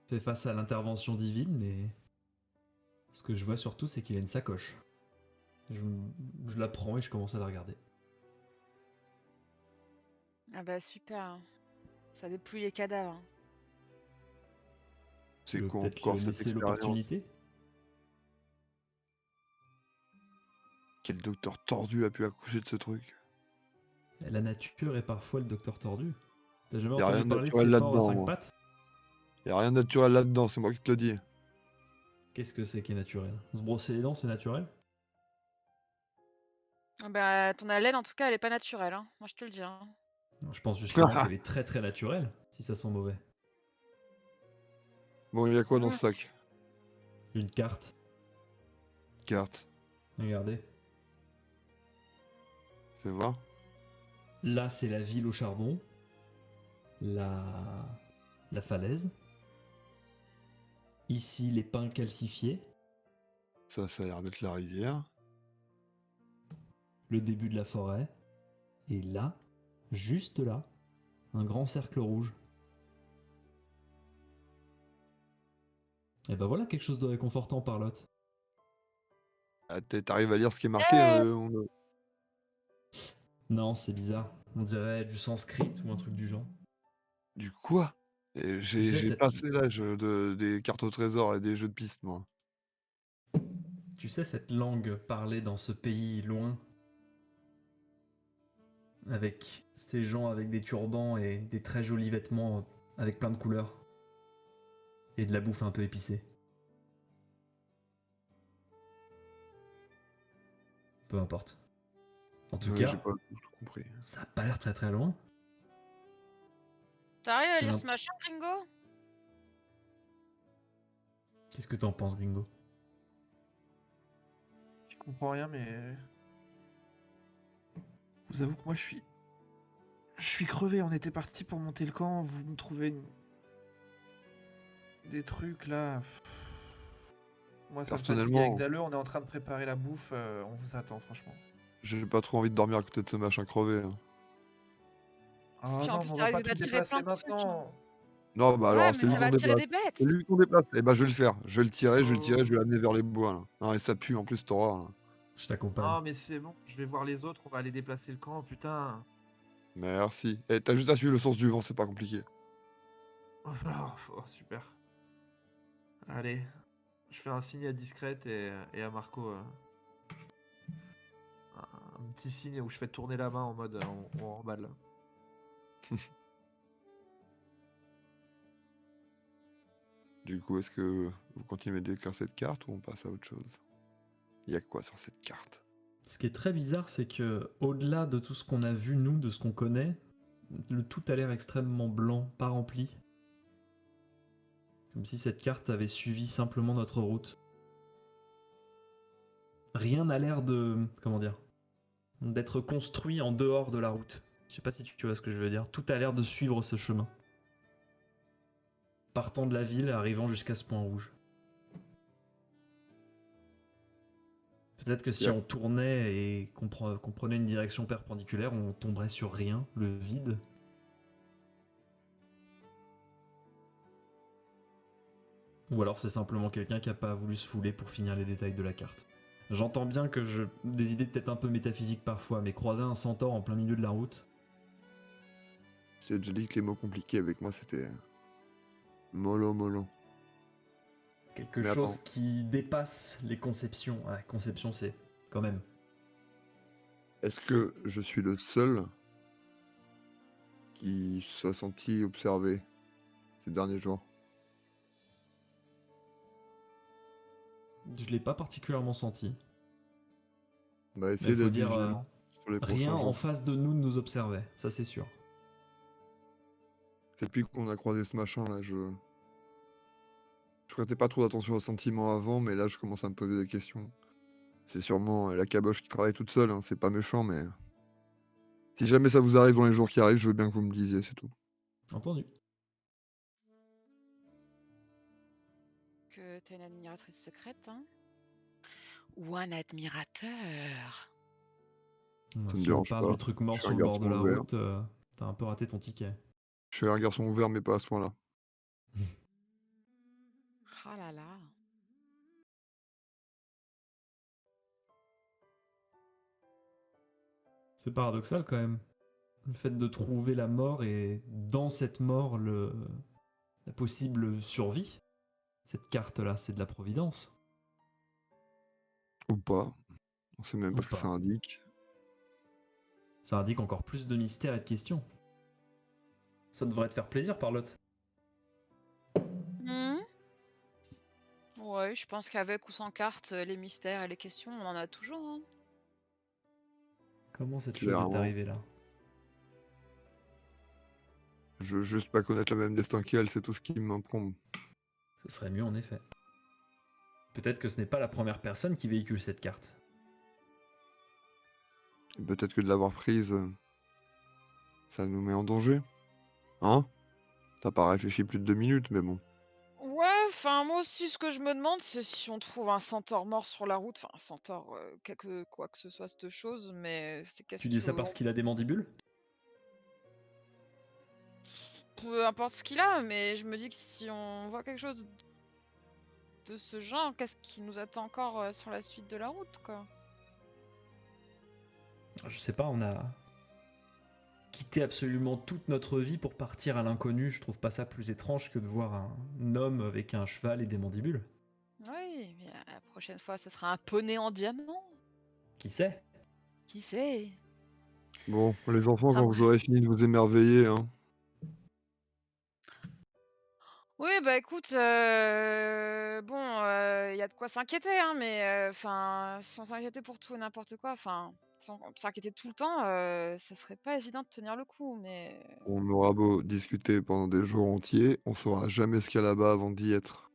fait face à l'intervention divine, mais ce que je vois surtout, c'est qu'il a une sacoche. Je la prends et je commence à la regarder. Ah bah super. Ça dépouille les cadavres. C'est Tu veux quoi peut-être encore lui cette laisser expérience? l'opportunité? Quel docteur tordu a pu accoucher de ce truc? La nature est parfois le docteur tordu. T'as jamais Y a rien entendu de parler de naturel ces morts à là-dedans. 5 Moi. pattes? Y a rien de naturel là-dedans, c'est moi qui te le dis. Qu'est-ce que c'est qui est naturel? Se brosser les dents, c'est naturel? Ah bah ton haleine en tout cas elle est pas naturelle, hein. Moi je te le dis, hein. Je pense justement qu'elle est très très naturelle, si ça sent mauvais. Bon, y a quoi dans ce sac? Une carte, Carte. regardez. Fais voir. Là, c'est la ville au charbon. La falaise. Ici, les pins calcifiés. Ça a l'air d'être la rivière. Le début de la forêt. Et là, juste là, un grand cercle rouge. Et ben voilà quelque chose de réconfortant, Parlotte. Ah, t'arrives à lire ce qui est marqué Non, c'est bizarre. On dirait du sanskrit ou un truc du genre. Du quoi? Tu J'ai sais, j'ai passé l'âge des cartes au trésor et des jeux de piste, moi. cette langue parlée dans ce pays loin, avec ces gens avec des turbans et des très jolis vêtements avec plein de couleurs, et de la bouffe un peu épicée. Peu importe. En tout Ouais, cas, j'ai pas tout compris. ça a pas l'air très très loin. T'arrives à J'ai lire l'im- ce machin, Gringo? Qu'est-ce que t'en penses, Gringo? Je comprends rien, mais. Vous avoue que moi, je suis crevé. On était parti pour monter le camp. Vous me trouvez des trucs là. Moi, ça me fatigue avec Personnellement, Dalleux. On est en train de préparer la bouffe. On vous attend, franchement. j'ai pas trop envie de dormir à côté de ce machin crevé, hein. Ah Puis en non, plus, mais on ça va pas risque tout d'attirer plein déplacer de trucs. maintenant. Non, bah Ouais, alors, mais c'est lui ça va qu'on attirer déplace. des bêtes. C'est lui qu'on déplace. Eh ben, je vais le faire. Je vais le tirer, je vais le tirer, Oh. je vais l'amener vers les bois, là. Non, et ça pue, en plus, t'auras, là. Je t'accompagne. Ah, mais c'est bon. Je vais voir les autres. On va aller déplacer le camp. Putain. Merci. Eh, t'as juste à suivre le sens du vent, c'est pas compliqué. Oh, super. Allez. Je fais un signe à Discrète et à Marco. Un petit signe où je fais tourner la main en mode on remballe. Du coup, est-ce que vous continuez de décrire cette carte ou on passe à autre chose? Il y a quoi sur cette carte? Ce qui est très bizarre, c'est que au-delà de tout ce qu'on a vu, nous, de ce qu'on connaît, le tout a l'air extrêmement blanc, pas rempli. Comme si cette carte avait suivi simplement notre route. Rien n'a l'air de... comment dire? D'être construit en dehors de la route. Je sais pas si tu vois ce que je veux dire. Tout a l'air de suivre ce chemin. Partant de la ville, arrivant jusqu'à ce point rouge. Peut-être que si Yeah. on tournait et qu'on prenait une direction perpendiculaire, on tomberait sur rien, le vide. Ou alors c'est simplement quelqu'un qui a pas voulu se fouler pour finir les détails de la carte. J'entends bien que des idées peut-être un peu métaphysiques parfois, mais croiser un centaure en plein milieu de la route, J'ai déjà dit que les mots compliqués avec moi, c'était mollo. quelque Mais chose attends. qui dépasse les conceptions. Ah, conception c'est quand même. Est-ce que je suis le seul qui se soit senti observé ces derniers jours? Je l'ai pas particulièrement senti. On va Mais essayer il faut d'être dire, vigilant sur les rien prochains en jours. face de nous ne nous observait, ça c'est sûr. C'est depuis qu'on a croisé ce machin là, je prêtais pas trop d'attention aux sentiments avant, mais là je commence à me poser des questions. C'est sûrement la caboche qui travaille toute seule, hein, c'est pas méchant, mais si jamais ça vous arrive dans les jours qui arrivent, je veux bien que vous me le disiez, c'est tout. Entendu. Que t'es une admiratrice secrète, hein? Ou un admirateur? Bon, Ça me si on dérange parle pas. du truc Je mort suis sur un le bord garçon de la ouvert. route, t'as un peu raté ton ticket. Je suis un garçon ouvert, mais pas à ce point-là. Ah là là. C'est paradoxal quand même. Le fait de trouver la mort et dans cette mort la possible survie. Cette carte-là, c'est de la providence. Ou pas. On sait même Ou pas ce que ça pas. indique. Ça indique encore plus de mystères et de questions. Ça devrait te faire plaisir, Parlotte. Hmm. Ouais, je pense qu'avec ou sans carte, les mystères et les questions, on en a toujours, hein. Comment cette chose est Clairement. arrivée là? Je veux juste pas connaître le même destin qu'elle, c'est tout ce qui m'incombe. Ce serait mieux en effet. Peut-être que ce n'est pas la première personne qui véhicule cette carte. Et peut-être que de l'avoir prise, ça nous met en danger. Hein? T'as pas réfléchi plus de 2 minutes, mais bon. Ouais, enfin, moi aussi, ce que je me demande, c'est si on trouve un centaure mort sur la route, enfin, un centaure, quoi que ce soit cette chose, mais c'est qu'est-ce Tu dis ça que... parce qu'il a des mandibules? Peu importe ce qu'il a, mais je me dis que si on voit quelque chose de ce genre, qu'est-ce qui nous attend encore sur la suite de la route, quoi? Je sais pas, on a quitté absolument toute notre vie pour partir à l'inconnu. Je trouve pas ça plus étrange que de voir un homme avec un cheval et des mandibules. Oui, mais la prochaine fois, ce sera un poney en diamant. Qui sait? Qui sait? Bon, les enfants, Enfin quand vous bref. aurez fini de vous émerveiller, hein. Oui, bah écoute, bon, y a de quoi s'inquiéter, hein, mais enfin, si on s'inquiétait pour tout et n'importe quoi, enfin, si on s'inquiétait tout le temps, ça serait pas évident de tenir le coup, mais... On aura beau discuter pendant des jours entiers, on saura jamais ce qu'il y a là-bas avant d'y être.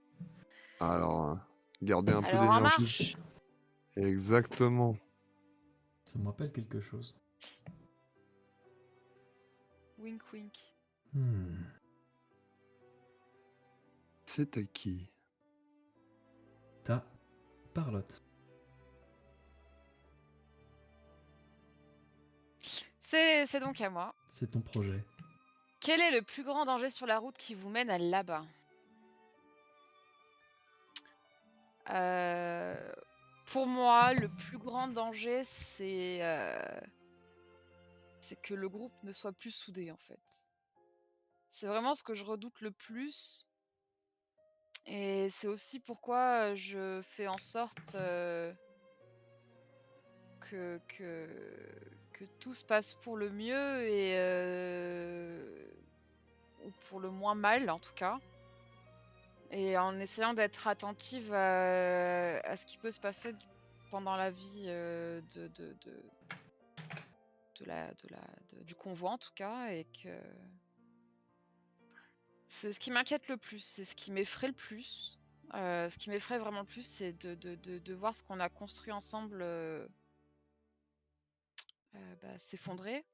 Alors, gardez un peu Alors en d'énergie. marche! Exactement. Ça me rappelle quelque chose. Wink wink. Hmm. C'est à qui? Ta parlotte. C'est donc à moi. C'est ton projet. Quel est le plus grand danger sur la route qui vous mène à là-bas? Euh, Pour moi, le plus grand danger, c'est que le groupe ne soit plus soudé, en fait. C'est vraiment ce que je redoute le plus. Et c'est aussi pourquoi je fais en sorte que tout se passe pour le mieux ou pour le moins mal, en tout cas. Et en essayant d'être attentive à ce qui peut se passer pendant la vie du convoi, en tout cas. Et que c'est ce qui m'inquiète le plus, c'est ce qui m'effraie le plus. Ce qui m'effraie vraiment le plus, c'est de voir ce qu'on a construit ensemble s'effondrer.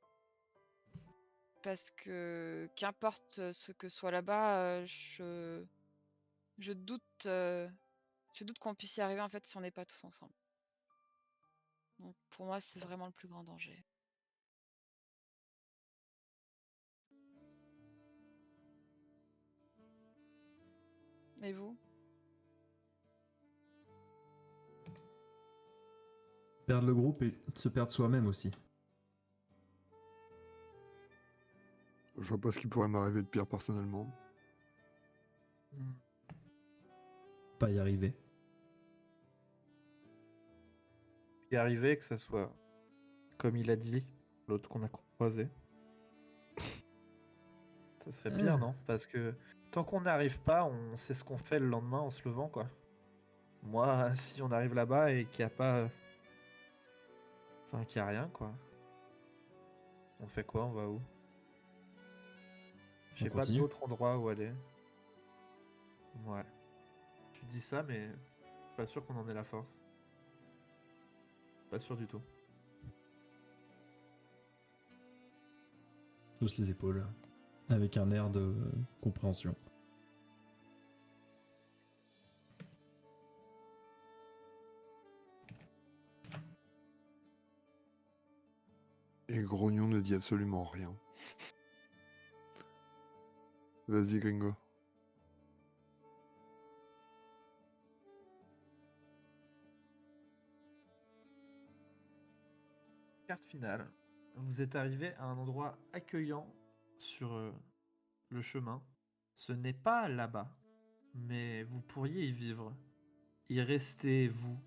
Parce que qu'importe ce que soit là-bas, je doute, je doute qu'on puisse y arriver en fait si on n'est pas tous ensemble. Donc pour moi, c'est vraiment le plus grand danger. Et vous? Perdre le groupe et se perdre soi-même aussi. Je vois pas ce qui pourrait m'arriver de pire personnellement. Pas y arriver. Y arriver, que ça soit comme il a dit, l'autre qu'on a croisé. Ça serait bien, non? Parce que tant qu'on n'y arrive pas, on sait ce qu'on fait le lendemain en se levant, quoi. Moi, si on arrive là-bas et qu'il n'y a pas... Enfin, qu'il n'y a rien, quoi. On fait quoi? On va où? On J'ai pas continue. d'autre endroit où aller. Ouais. Tu dis ça, mais je suis pas sûr qu'on en ait la force. Pas sûr du tout. Hausse les épaules. Avec un air de compréhension. Et Grognon ne dit absolument rien. Vas-y, Gringo. Carte finale. Vous êtes arrivé à un endroit accueillant sur le chemin. Ce n'est pas là-bas, mais vous pourriez y vivre. Y restez-vous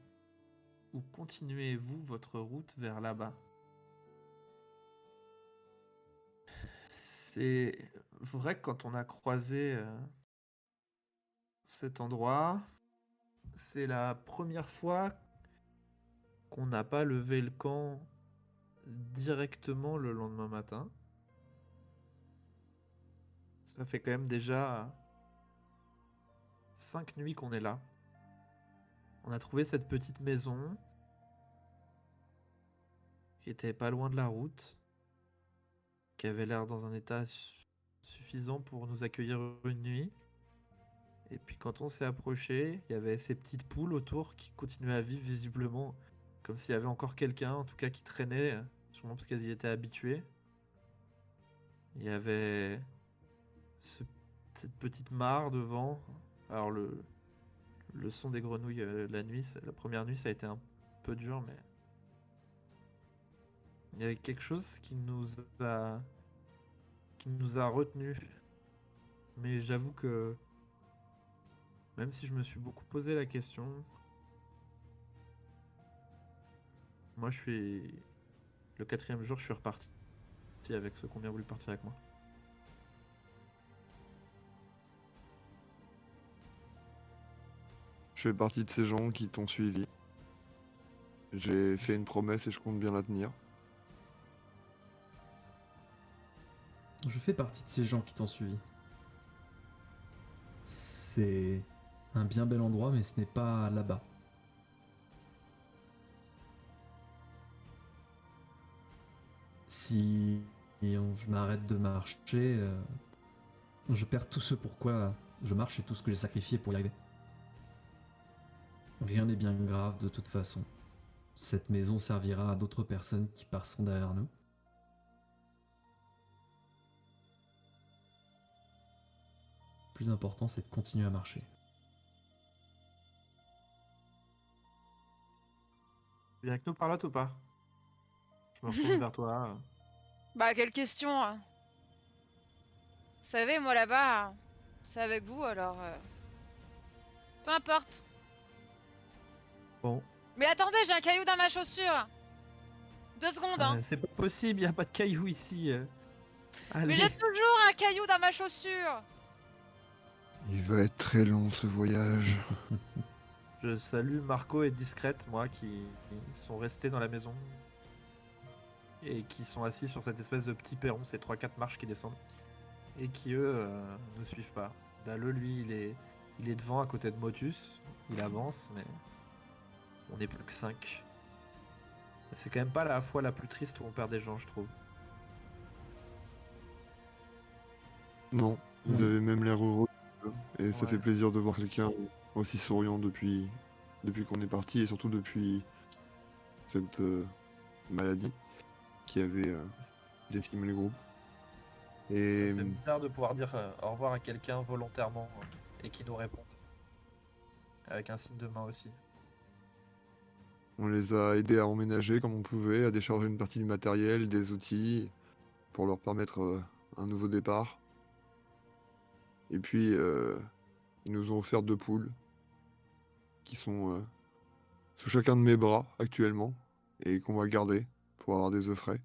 ou continuez-vous votre route vers là-bas? C'est vrai que quand on a croisé cet endroit, c'est la première fois qu'on n'a pas levé le camp directement le lendemain matin. Ça fait quand même déjà 5 nuits qu'on est là. On a trouvé cette petite maison qui était pas loin de la route, qui avait l'air dans un état suffisant pour nous accueillir une nuit. Et puis quand on s'est approché, il y avait ces petites poules autour qui continuaient à vivre visiblement comme s'il y avait encore quelqu'un, en tout cas qui traînait, sûrement parce qu'elles y étaient habituées. Il y avait ce- cette petite mare devant. Alors le son des grenouilles la nuit, la première nuit, ça a été un peu dur, mais il y avait quelque chose qui nous a retenus. Mais j'avoue que même si je me suis beaucoup posé la question, moi je suis le 4e jour, je suis reparti avec ceux qui ont bien voulu partir avec moi. Je fais partie de ces gens qui t'ont suivi. J'ai fait une promesse et je compte bien la tenir. Je fais partie de ces gens qui t'ont suivi. C'est un bien bel endroit, mais ce n'est pas là-bas. Si je m'arrête de marcher, je perds tout ce pourquoi je marche et tout ce que j'ai sacrifié pour y arriver. Rien n'est bien grave de toute façon. Cette maison servira à d'autres personnes qui passeront derrière nous. Le plus important, c'est de continuer à marcher. Tu viens avec nous par là ou pas? Je me retourne vers toi. Bah, quelle question, hein. Vous savez, moi là-bas, c'est avec vous, alors... Peu importe. Bon, Mais attendez, j'ai un caillou dans ma chaussure. 2 secondes, hein. c'est pas possible, il n'y a pas de cailloux ici. Mais Allez, j'ai toujours un caillou dans ma chaussure. Il va être très long ce voyage. je salue Marco et Discrète, moi, qui sont restés dans la maison et qui sont assis sur cette espèce de petit perron, ces 3-4 marches qui descendent, et qui eux ne suivent pas. Dalleux, lui, il est devant à côté de Motus, il avance, mais on n'est plus que 5. C'est quand même pas la fois la plus triste où on perd des gens, je trouve. Non, ils Ouais. avaient même l'air heureux. Et ça Ouais. fait plaisir de voir quelqu'un aussi souriant depuis qu'on est parti et surtout depuis cette maladie qui avait décimé le groupe. Ça Et fait bizarre de pouvoir dire au revoir à quelqu'un volontairement et qui nous réponde. Avec un signe de main aussi. on les a aidés à emménager comme on pouvait, à décharger une partie du matériel, des outils, pour leur permettre un nouveau départ. Et puis, ils nous ont offert 2 poules qui sont sous chacun de mes bras actuellement et qu'on va garder pour avoir des œufs frais.